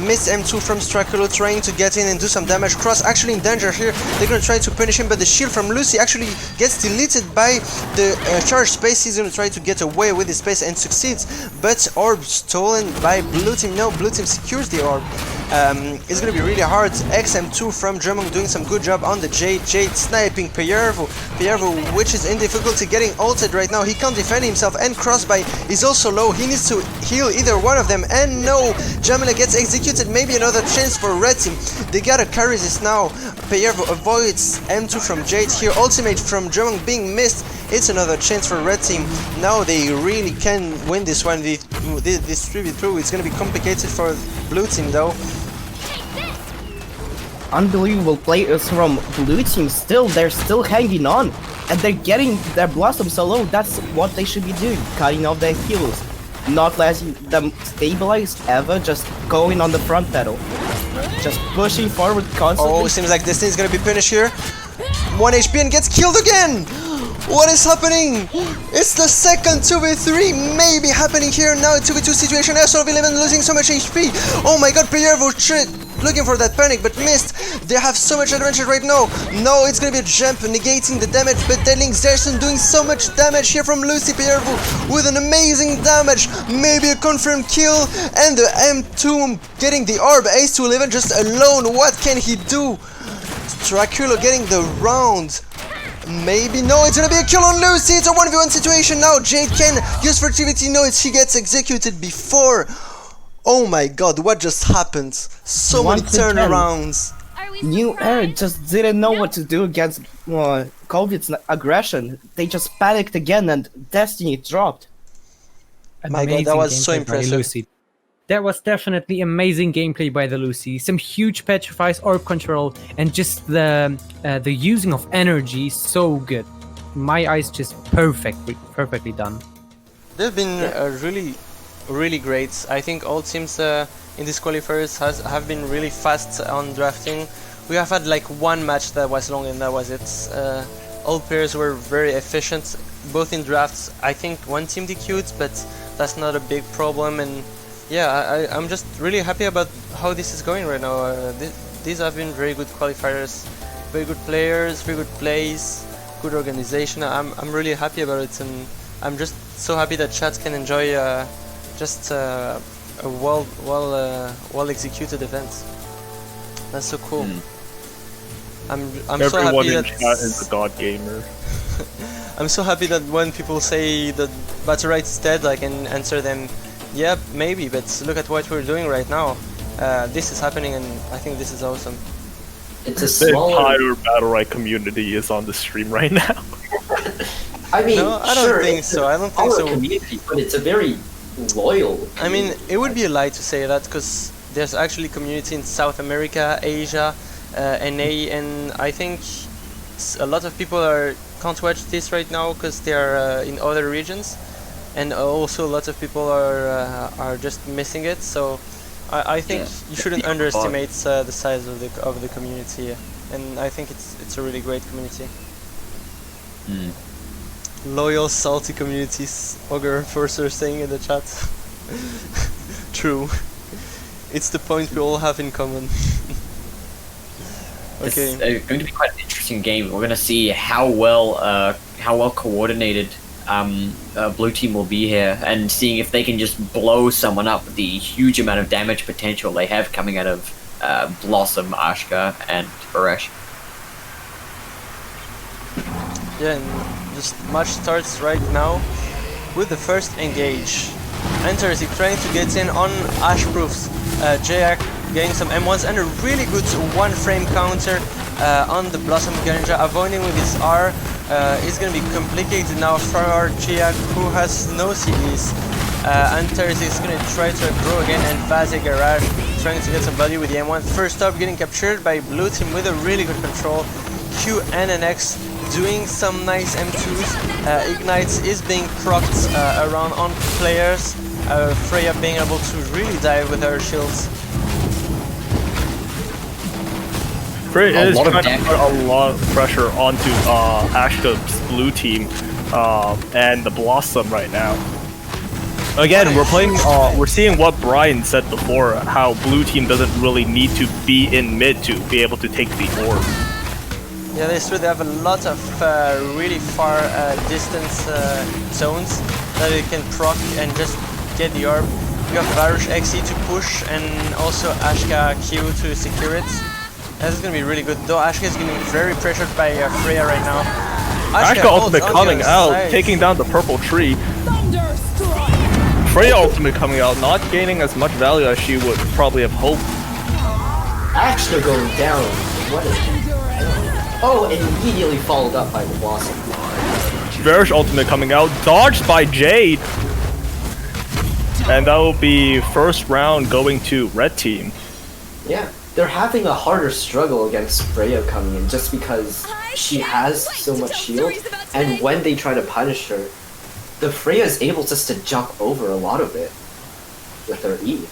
Miss M2 from Strakulo trying to get in and do some damage. Cross actually in danger here. They're gonna try to punish him, but the shield from Lucy actually gets deleted by the charge space. He's gonna try to get away with his space and succeeds, but orb stolen by Blue Team. No, Blue Team secures the orb. It's gonna be really hard. XM2 from Jumong doing some good job on the Jade. Jade sniping Payervo, which is in difficulty, getting ulted right now. He can't defend himself, and Crossby is also low. He needs to heal either one of them, and no, Jamila gets executed. Maybe another chance for Red Team. They gotta carry this now. Payervo avoids M2 from Jade here. Ultimate from Jumong being missed. It's another chance for Red Team. Now they really can win this one. This 3v3, it's gonna be complicated for Blue Team though. Unbelievable players from Blue Team. They're still hanging on, and they're getting their Blossom so low. That's what they should be doing, cutting off their heals, not letting them stabilize ever, just going on the front pedal, just pushing forward constantly. Oh, seems like Destiny's gonna be punished here. 1 HP and gets killed again! What is happening? It's the second 2v3 maybe happening here now. 2v2 situation. SOV11 losing so much HP. Oh my god, Payervo looking for that panic but missed. They have so much advantage right now. No, it's gonna be a jump negating the damage, but Deadling Zerson doing so much damage here from Lucy. Payervo with an amazing damage. Maybe a confirmed kill, and the M2 getting the orb. Ace to 11 just alone. What can he do? Strakulo getting the round. Maybe, no, it's gonna be a kill on Lucy. It's a 1v1 situation now. Jade can use fertility. No, she gets executed before. Oh my god, what just happened? So many turnarounds. New Era just didn't know what to do against COVID's aggression. They just panicked again and Destiny dropped. My god, that was so impressive. Lucy. That was definitely amazing gameplay by the Lucy. Some huge petrifies, orb control, and just the using of energy, so good. My eyes just perfectly done. They've been really great. I think all teams in these qualifiers have been really fast on drafting. We have had like one match that was long and that was it. All players were very efficient, both in drafts. I think one team DQ'd, but that's not a big problem. And yeah, I'm just really happy about how this is going right now. These have been very good qualifiers, very good players, very good plays, good organization. I'm really happy about it, and I'm just so happy that chat can enjoy just a well executed event. That's so cool. I'm so happy that chat is a god gamer. I'm so happy that when people say that Batterite is dead, I can answer them, yeah, maybe, but look at what we're doing right now. This is happening, and I think this is awesome. It's a The smaller. entire Battle.Right community is on the stream right now. I mean, No, I don't sure, think it's so. a I don't think smaller so. community, but it's a very loyal community. I mean, it would be a lie to say that, because there's actually community in South America, Asia, NA, and I think a lot of people can't watch this right now because they are in other regions, and also a lot of people are just missing it. So I think you shouldn't underestimate the size of the community, and I think it's a really great community. Loyal, salty communities, Ogre Enforcer saying in the chat. True. It's the point we all have in common. Okay. It's going to be quite an interesting game. We're going to see how well coordinated blue team will be here, and seeing if they can just blow someone up with the huge amount of damage potential they have coming out of Blossom, Ashka, and Baresh. Yeah, and just match starts right now with the first engage. Enters he trying to get in on Ashproofs. Jayak getting some M1s and a really good one frame counter on the Blossom Ganja, avoiding with his R. Is going to be complicated now for our Jayak, who has no CDs. Enters is going to try to grow again, and Vaze Garage trying to get some value with the M1. First up, getting captured by blue team with a really good control. Q and an X doing some nice M2s. Ignites is being procced around on players. Freya being able to really dive with her shields. Freya is lot of trying to damage. put a lot of pressure onto Ashka's blue team and the Blossom right now. Again, we're seeing what Brian said before, how blue team doesn't really need to be in mid to be able to take the orb. Yeah, they still have a lot of really far distance zones that they can proc and just get the orb. We have Varush XE to push, and also Ashka Q to secure it. This is gonna be really good, though Ashka is getting very pressured by Freya right now. Ashka ultimate coming out, taking down the purple tree. Freya ultimate coming out, not gaining as much value as she would probably have hoped. Ashka going down. What is Oh, and immediately followed up by the Blossom. Varish ultimate coming out, dodged by Jade. And that will be first round going to red team. Yeah, they're having a harder struggle against Freya coming in just because she has so much shield, and when they try to punish her, the Freya is able just to jump over a lot of it with her E.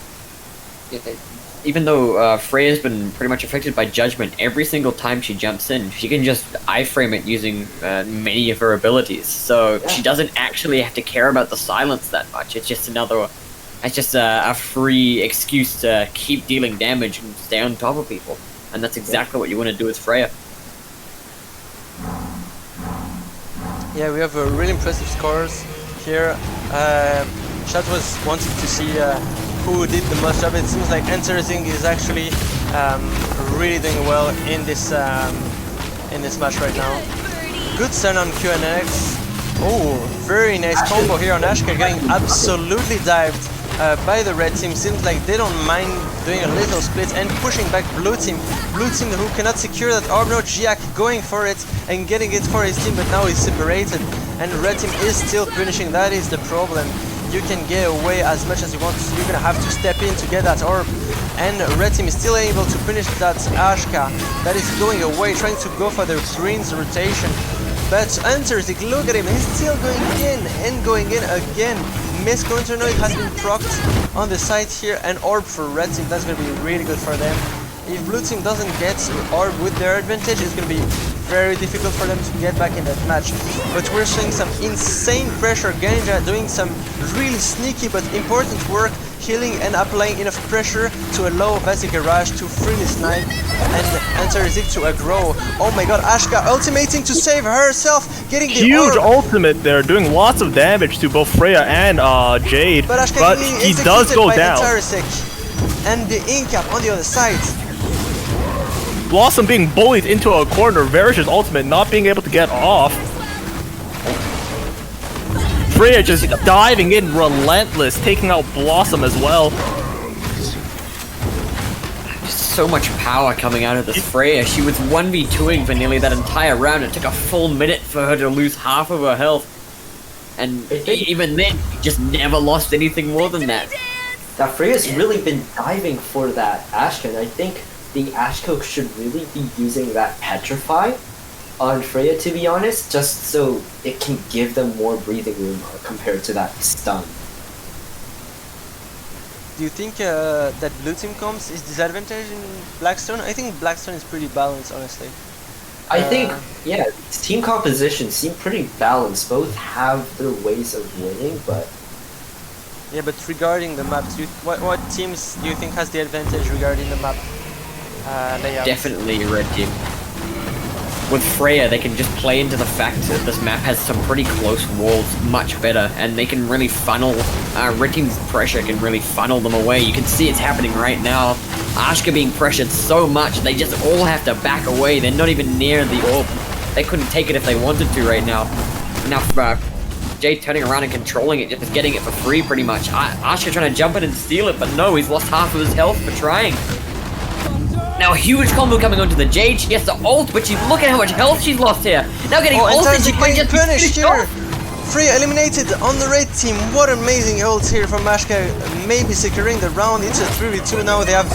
Even though Freya's been pretty much affected by Judgment, every single time she jumps in, she can just iframe it using many of her abilities. So she doesn't actually have to care about the silence that much. It's just a free excuse to keep dealing damage and stay on top of people. And that's exactly what you want to do with Freya. Yeah, we have really impressive scores here. Chat was wanting to see who did the most job. It seems like Enterzing is actually really doing well in this match right now. Good stun on QNX. Oh, very nice combo here on Ashka, getting absolutely dived by the red team. Seems like they don't mind doing a little split and pushing back blue team. Blue team who cannot secure that orb. No, Jiak going for it and getting it for his team, but now he's separated. And red team is still finishing. That is the problem. You can get away as much as you want, so you're gonna have to step in to get that orb. And red team is still able to finish that Ashka that is going away, trying to go for the green's rotation. bet. Enterzik, look at him, he's still going in and going in again. Miss Counter Noid has been procced on the side here, and Orb for red team, that's going to be really good for them. If blue team doesn't get Orb with their advantage, it's going to be very difficult for them to get back in that match. But we're seeing some insane pressure. Genja doing some really sneaky but important work, healing and applying enough pressure to allow Vasi Garage to freely snipe and enter Zik to aggro. Oh my god, Ashka ultimating to save herself, getting the huge orb. ultimate there, doing lots of damage to both Freya and Jade, but, he does go down. And the Incap on the other side. Blossom being bullied into a corner, Varish's ultimate not being able to get off. Freya just diving in relentless, taking out Blossom as well. So much power coming out of this Freya. She was 1v2ing for nearly that entire round. It took a full minute for her to lose half of her health. And even then, just never lost anything more than that. That Freya's really been diving for that Ashka, and I think the Ashko should really be using that Petrify on Freya, to be honest, just so it can give them more breathing room compared to that stun. Do you think that blue team comps is disadvantage in Blackstone? I think Blackstone is pretty balanced, honestly. I think, yeah, team compositions seem pretty balanced. Both have their ways of winning, but... Yeah, but regarding the maps, what teams do you think has the advantage regarding the map layout? Definitely red team. With Freya, they can just play into the fact that this map has some pretty close walls much better, and they can really funnel, red team's pressure can really funnel them away. You can see it's happening right now. Ashka being pressured so much, they just all have to back away. They're not even near the orb. They couldn't take it if they wanted to right now. Now, Jade turning around and controlling it, just getting it for free pretty much. Ashka trying to jump in and steal it, but no, he's lost half of his health for trying. Now a huge combo coming onto the Jade. She gets the ult, but look at how much health she's lost here. Now getting ulted, she might just be punished here. off. Freya eliminated on the red team. What amazing ult here from Ashka, maybe securing the round. It's a 3v2 now. They have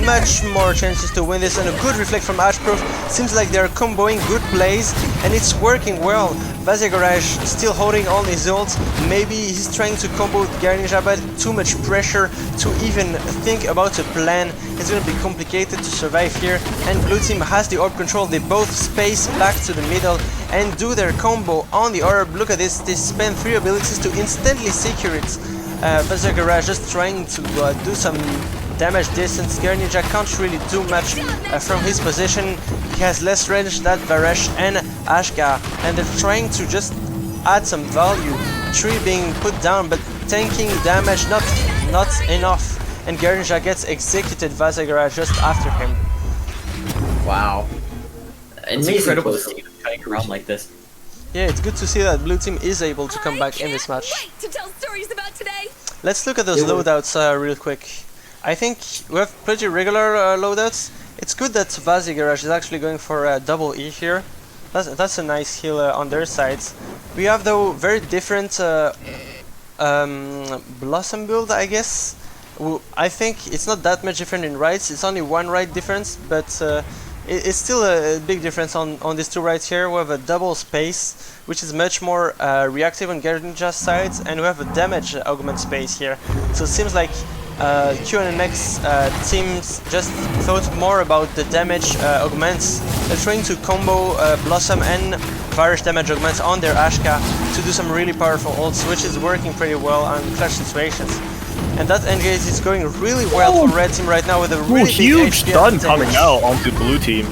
much more chances to win this, and a good reflect from Ashprof. Seems like they're comboing good plays, and it's working well. Vasi Garage still holding all his ults. Maybe he's trying to combo with Garninja, but too much pressure to even think about a plan. It's gonna be complicated to survive here, and blue team has the orb control. They both space back to the middle and do their combo on the orb. Look at this, they spend 3 abilities to instantly secure it. Vasi Garage just trying to do some damage distance. Garninja can't really do much from his position. He has less range than Varesh and Ashka, and they're trying to just add some value. Tree being put down, but tanking damage not enough. And Garninja gets executed. Vasi Garage just after him. Wow. It's Amazing incredible to play. see them cutting around like this. Yeah, it's good to see that blue team is able to come back in this match. Wait to tell stories about today. Let's look at those loadouts real quick. I think we have pretty regular loadouts. It's good that Vasi Garage is actually going for a double E here. That's a nice heal on their sides. We have, though, very different Blossom build, I guess. I think it's not that much different in rights. It's only one right difference, but it's still a big difference on these two rights here. We have a double space, which is much more reactive on Garninja's sides, and we have a damage augment space here. So it seems like QNMX teams just thought more about the damage augments. They're trying to combo Blossom and Varish damage augments on their Ashka to do some really powerful ults, which is working pretty well on clutch situations. And that engage is going really well for red team right now with a really huge big stun HP coming damage. out onto blue team.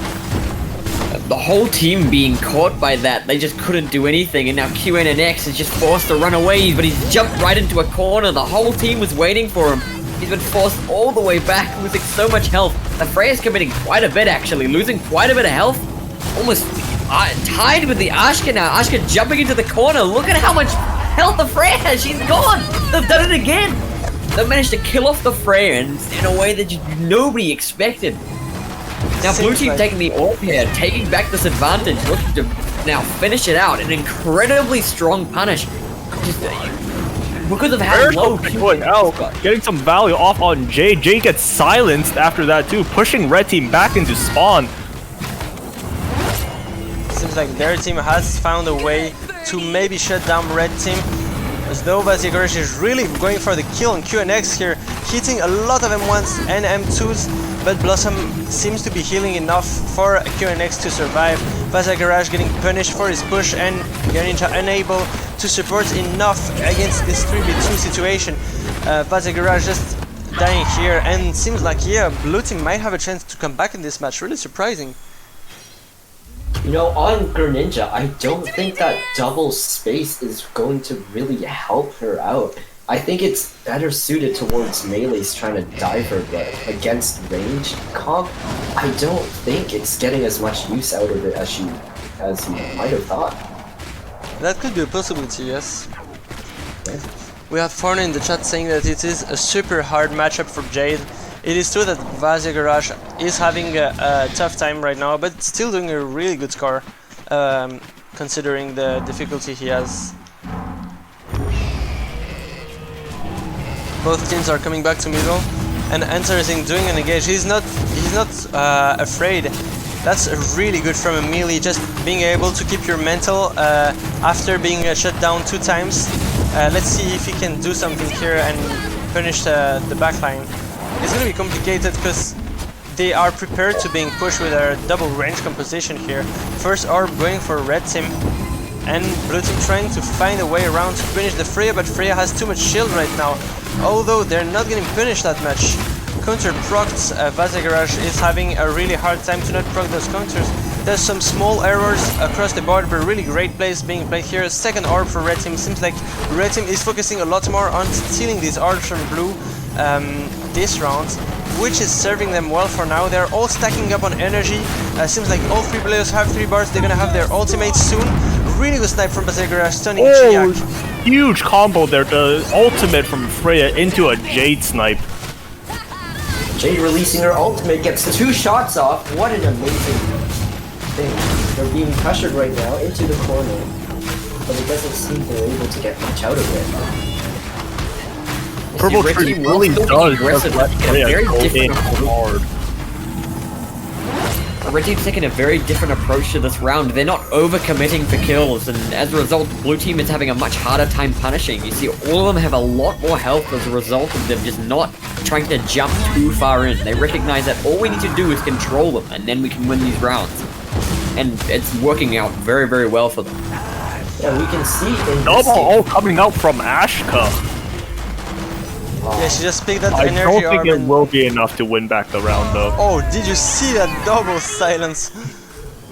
The whole team being caught by that, they just couldn't do anything, and now QNNX is just forced to run away, but he's jumped right into a corner. The whole team was waiting for him. He's been forced all the way back, losing so much health. The Freya's committing quite a bit, actually, losing quite a bit of health. Almost tied with the Ashka now. Ashka jumping into the corner. Look at how much health the Freya has. She's gone. They've done it again. They managed to kill off the Freya in a way that nobody expected. Now blue team taking the orb here, taking back this advantage, looking to now finish it out. An incredibly strong punish. Just, because of how low going out, getting some value off on Jade. Jade gets silenced after that too, pushing red team back into spawn. seems like their team has found a way to maybe shut down red team. As though Vazigarash is really going for the kill on QNX here, hitting a lot of M1s and M2s, but Blossom seems to be healing enough for QNX to survive. Vazigarash getting punished for his push and Greninja unable to support enough against this 3v2 situation. Vazigarash just dying here, and seems like, yeah, blue team might have a chance to come back in this match. Really surprising. You know, on Greninja, I don't think that double space is going to really help her out. I think it's better suited towards melees trying to dive her, but against range comp, I don't think it's getting as much use out of it as you might have thought. That could be a possibility, yes. We have Forner in the chat saying that it is a super hard matchup for Jade. It is true that Vazigarash is having a tough time right now, but still doing a really good score, considering the difficulty he has. Both teams are coming back to middle, and Interesting doing an engage. He's not afraid. That's really good from a melee, just being able to keep your mental after being shut down 2 times. Let's see if he can do something here and punish the backline. It's gonna be complicated because they are prepared to being pushed with a double range composition here. First orb going for red team, and blue team trying to find a way around to finish the Freya, but Freya has too much shield right now. Although they're not getting punished that much. Counter procs, Vazigarash is having a really hard time to not proc those counters. There's some small errors across the board, but really great plays being played here. Second orb for red team. Seems like red team is focusing a lot more on stealing these orbs from blue this round, which is serving them well for now. They're all stacking up on energy. Seems like all 3 players have 3 bars. They're gonna have their ultimates soon. Really good snipe from Vazigarash, stunning Chiak. Huge combo there. The ultimate from Freya into a Jade snipe. Jade releasing her ultimate, gets 2 shots off. What an amazing thing. They're being pressured right now into the corner, but it doesn't seem they're able to get much out of it. Purple Tree really does let Freya go in hard. Red team's taking a very different approach to this round. They're not overcommitting for kills, and as a result, blue team is having a much harder time punishing. You see, all of them have a lot more health as a result of them just not trying to jump too far in. They recognize that all we need to do is control them, and then we can win these rounds. And it's working out very, very well for them. Yeah, we can see in Double all coming out from Ashka. Yeah, she just picked that I energy don't think orb it and... will be enough to win back the round, though. Oh, did you see that double silence?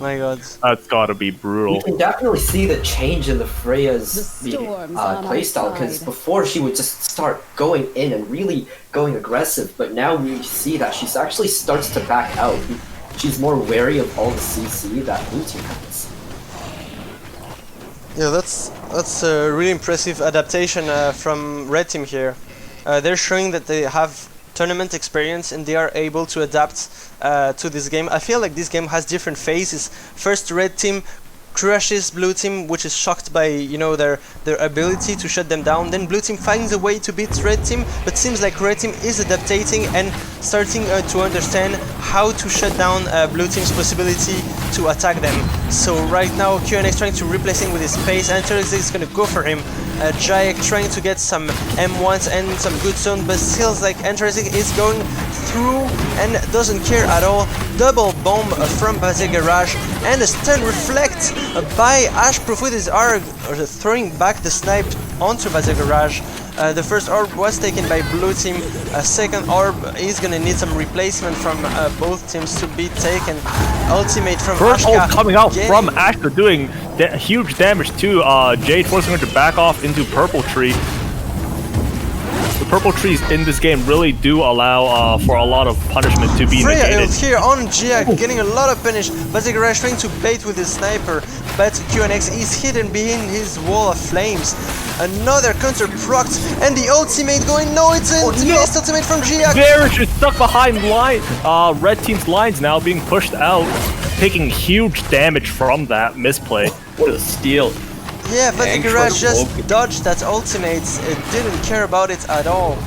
My god. That's gotta be brutal. You can definitely see the change in the Freya's playstyle, because before she would just start going in and really going aggressive, but now we see that she actually starts to back out. She's more wary of all the CC that blue team has. Yeah, that's a really impressive adaptation from red team here. They're showing that they have tournament experience and they are able to adapt to this game. I feel like this game has different phases. First, red team crushes blue team, which is shocked by, you know, their ability to shut them down. Then blue team finds a way to beat red team, but seems like red team is adaptating and starting to understand how to shut down blue team's possibility to attack them. So right now QNX trying to replace him with his pace, and Teresa is gonna go for him. Jayek trying to get some M1s and some good zone, but feels like Interesting is going through and doesn't care at all. Double bomb from Vazigarash and a stun reflect by Ashproof with his arg, throwing back the snipe onto Vazigarash. The first orb was taken by blue team. Second orb is gonna need some replacement from both teams to be taken. Ultimate from First Ashka ult coming out getting... from Ashka, doing huge damage to Jade, forcing her to back off into Purple Tree. The Purple Trees in this game really do allow for a lot of punishment to be Freya negated. ult here on Jiak, getting a lot of punish. Vazigarash trying to bait with his sniper, but QNX is hidden behind his wall of flames. Another counter procced, and the ultimate going, no, it's a missed ultimate from Jiak. Varish is stuck behind line. Red team's lines now being pushed out, taking huge damage from that misplay. What a steal. Yeah, Vazigarash just dodged that ultimate. It didn't care about it at all.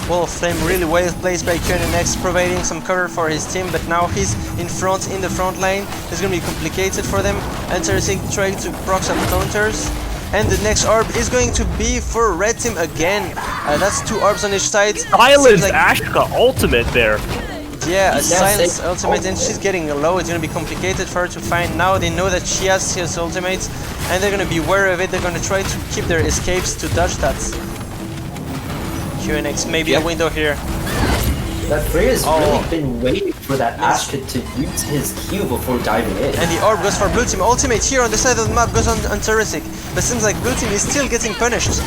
Wall of Flame really well placed by QNX, providing some cover for his team, but now he's in the front line. It's gonna be complicated for them. Interesting trying to proc some counters. And the next orb is going to be for red team again. That's 2 orbs on each side. Silence Ashka ultimate there. Yeah, a silence ultimate, and she's getting low. It's gonna be complicated for her to find. Now they know that she has his ultimate, and they're gonna be wary of it. They're gonna try to keep their escapes to dodge that. QNX, maybe a window here. That Freya's really been waiting for that Ashka to use his Q before diving in. And the orb goes for blue team. Ultimate here on the side of the map goes on Terrific, but seems like blue team is still getting punished.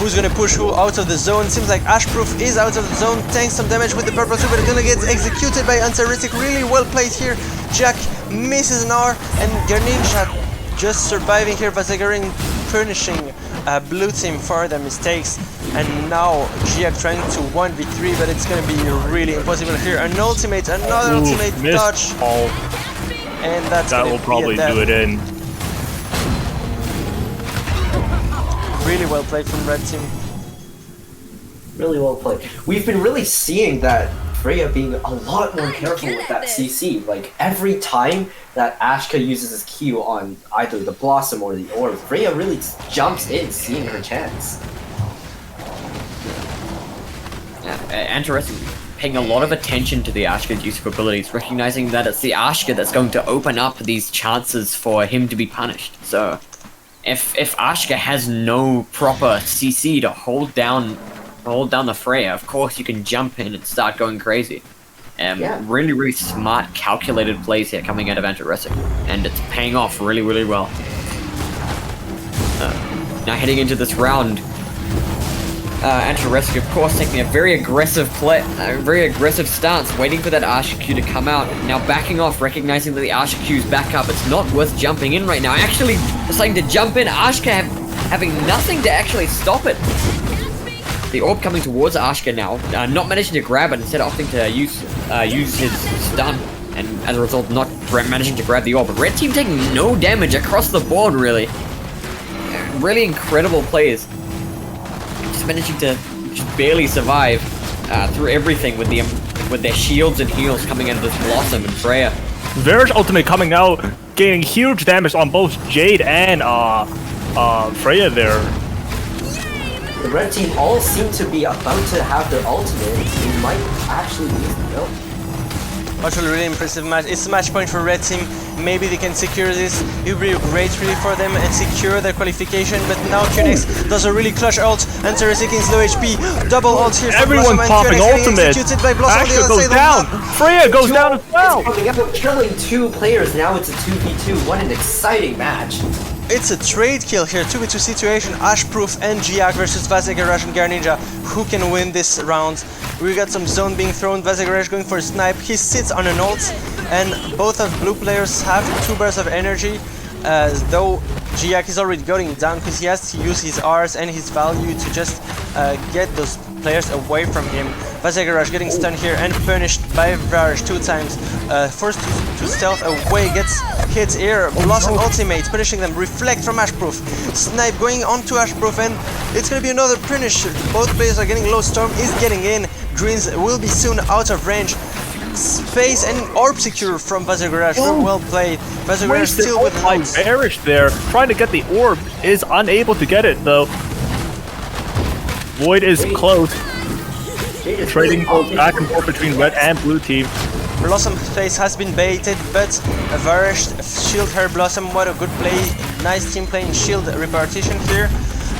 Who's gonna push who out of the zone? Seems like Ashproof is out of the zone, tanks some damage with the purple too, but it's gonna get executed by Antaristic. Really well played here. Jack misses an R, and Garninja just surviving here, Vasegarin punishing blue team for their mistakes. And now Giak trying to 1v3, but it's gonna be really impossible here. An ultimate, another ultimate dodge. And that will probably do it in. Really well played from red team. Really well played. We've been really seeing that Freya being a lot more careful with that CC. Like every time that Ashka uses his Q on either the Blossom or the Orb, Freya really jumps in, seeing her chance. Yeah, interesting. Paying a lot of attention to the Ashka's use of abilities, recognizing that it's the Ashka that's going to open up these chances for him to be punished. So, if Ashka has no proper CC to hold down the Freya, of course you can jump in and start going crazy. Really, really smart, calculated plays here coming out of Antaresic, and it's paying off really, really well. Now heading into this round, Antaresic, of course, taking a very aggressive stance, waiting for that Asha Q to come out. Now backing off, recognizing that the Asha Q's back up. It's not worth jumping in right now. Actually deciding to jump in, Ashka having nothing to actually stop it. The orb coming towards Ashka now, not managing to grab it, instead opting to use his stun, and as a result not managing to grab the orb. But red team taking no damage across the board, really. Really incredible plays. Just managing to just barely survive through everything with their shields and heals coming out of this Blossom and Freya. Varus ultimate coming out, gaining huge damage on both Jade and Freya there. The red team all seem to be about to have their ultimate. They might actually use the build. Actually, really impressive match. It's a match point for red team. Maybe they can secure this. It would be a great relief for them and secure their qualification. But now QNX does a really clutch ult. And Teresik in slow HP. Double ult here. Everyone popping ultimate. Ashka goes down. Freya goes down as well. Killing 2 players. Now it's a 2v2. What an exciting match. It's a trade kill here, 2v2 situation, Ashproof and Giak versus Vasegaraj and Garninja. Who can win this round? We got some zone being thrown, Vasegaraj going for a snipe, he sits on an ult, and both of blue players have 2 bars of energy, though Giak is already going down because he has to use his Rs and his value to just get those players away from him. Vasegaraj getting stunned here and punished by Varaj 2 times. Forced to stealth away, gets hit here. Blossom ultimate, punishing them. Reflect from Ashproof. Snipe going on to Ashproof, and it's gonna be another punish. Both players are getting low. Storm is getting in. Greens will be soon out of range. Space and orb secure from Vasegaraj. Well played. Vasegaraj still with lights. Varus there, trying to get the orb, is unable to get it though. Void is close. Trading back and forth between red and blue team. Blossom face has been baited, but Varus shield her Blossom. What a good play. Nice team play in shield repartition here.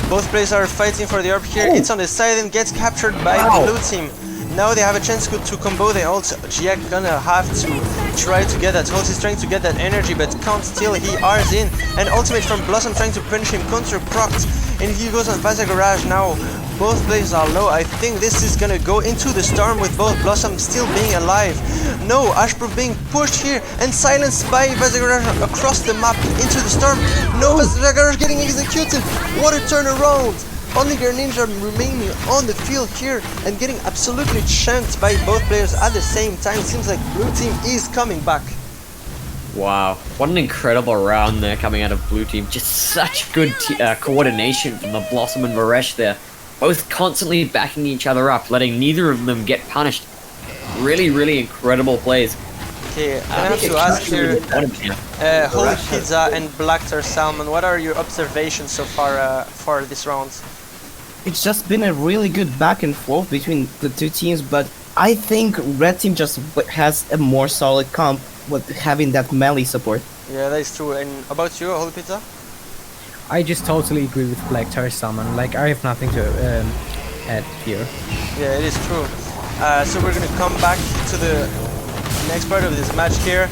Both players are fighting for the orb here. It's on the side and gets captured by the blue team. Now they have a chance to combo the ult. Giak gonna have to try to get that ult. He's trying to get that energy, but can't still. He R's in. And ultimate from Blossom trying to punish him, counter-procced. And he goes on Vasegaraj now. Both players are low. I think this is gonna go into the storm with both Blossom still being alive. No, Ashproof being pushed here and silenced by Vasegaraj across the map into the storm. No, Vasegaraj getting executed. What a turnaround! Only Greninja remaining on the field here and getting absolutely chunked by both players at the same time. Seems like blue team is coming back. Wow, what an incredible round there coming out of blue team. Just such good coordination from the Blossom and Varesh there. both constantly backing each other up, letting neither of them get punished. Really, really incredible plays. Okay, I have to ask here, Holy Pizza and Black Tar Salmon, what are your observations so far for this round? It's just been a really good back and forth between the two teams, but I think Red Team just has a more solid comp with having that melee support. Yeah, that is true. And about you, Holy Pizza? I just totally agree with Black Tar Salmon. Like, I have nothing to add here. Yeah, it is true. So we're gonna come back to the next part of this match here.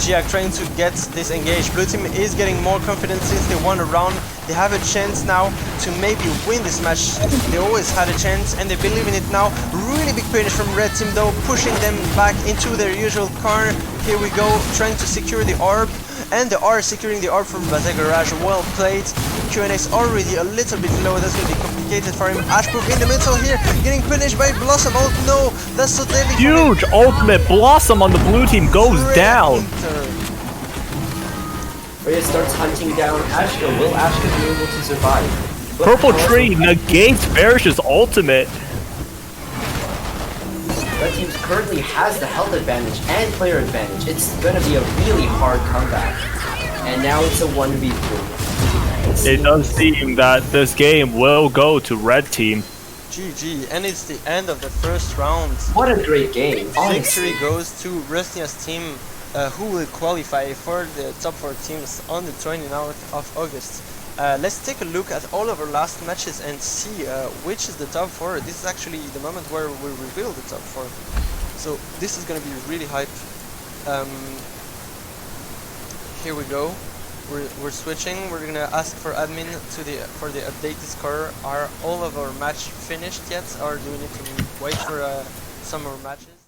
Giak trying to get this engaged. Blue team is getting more confident since they won a round. They have a chance now to maybe win this match. They always had a chance and they believe in it now. Really big punish from Red team though, pushing them back into their usual corner. Here we go, trying to secure the orb. And they are securing the orb from Baza Garage. Well played. QNX already a little bit low. That's going to be complicated for him. Ashproof in the middle here, getting punished by Blossom. Oh no, that's so deadly. Huge ultimate Blossom on the blue team goes down. Freya starts hunting down Ashka. Will Ashka be able to survive? But Purple Tree negates Varish's ultimate. Red Team currently has the health advantage and player advantage. It's gonna be a really hard comeback. And now it's a 1v3. It does seem that this game will go to Red Team. GG, and it's the end of the first round. What a great game. Victory goes to Rusnia's team, who will qualify for the top 4 teams on the 29th of August. Let's take a look at all of our last matches and see which is the top 4. This is actually the moment where we reveal the top 4. So this is going to be really hype. Here we go. We're switching. We're gonna ask for admin for the updated score. Are all of our match finished yet, or do we need to wait for some more matches?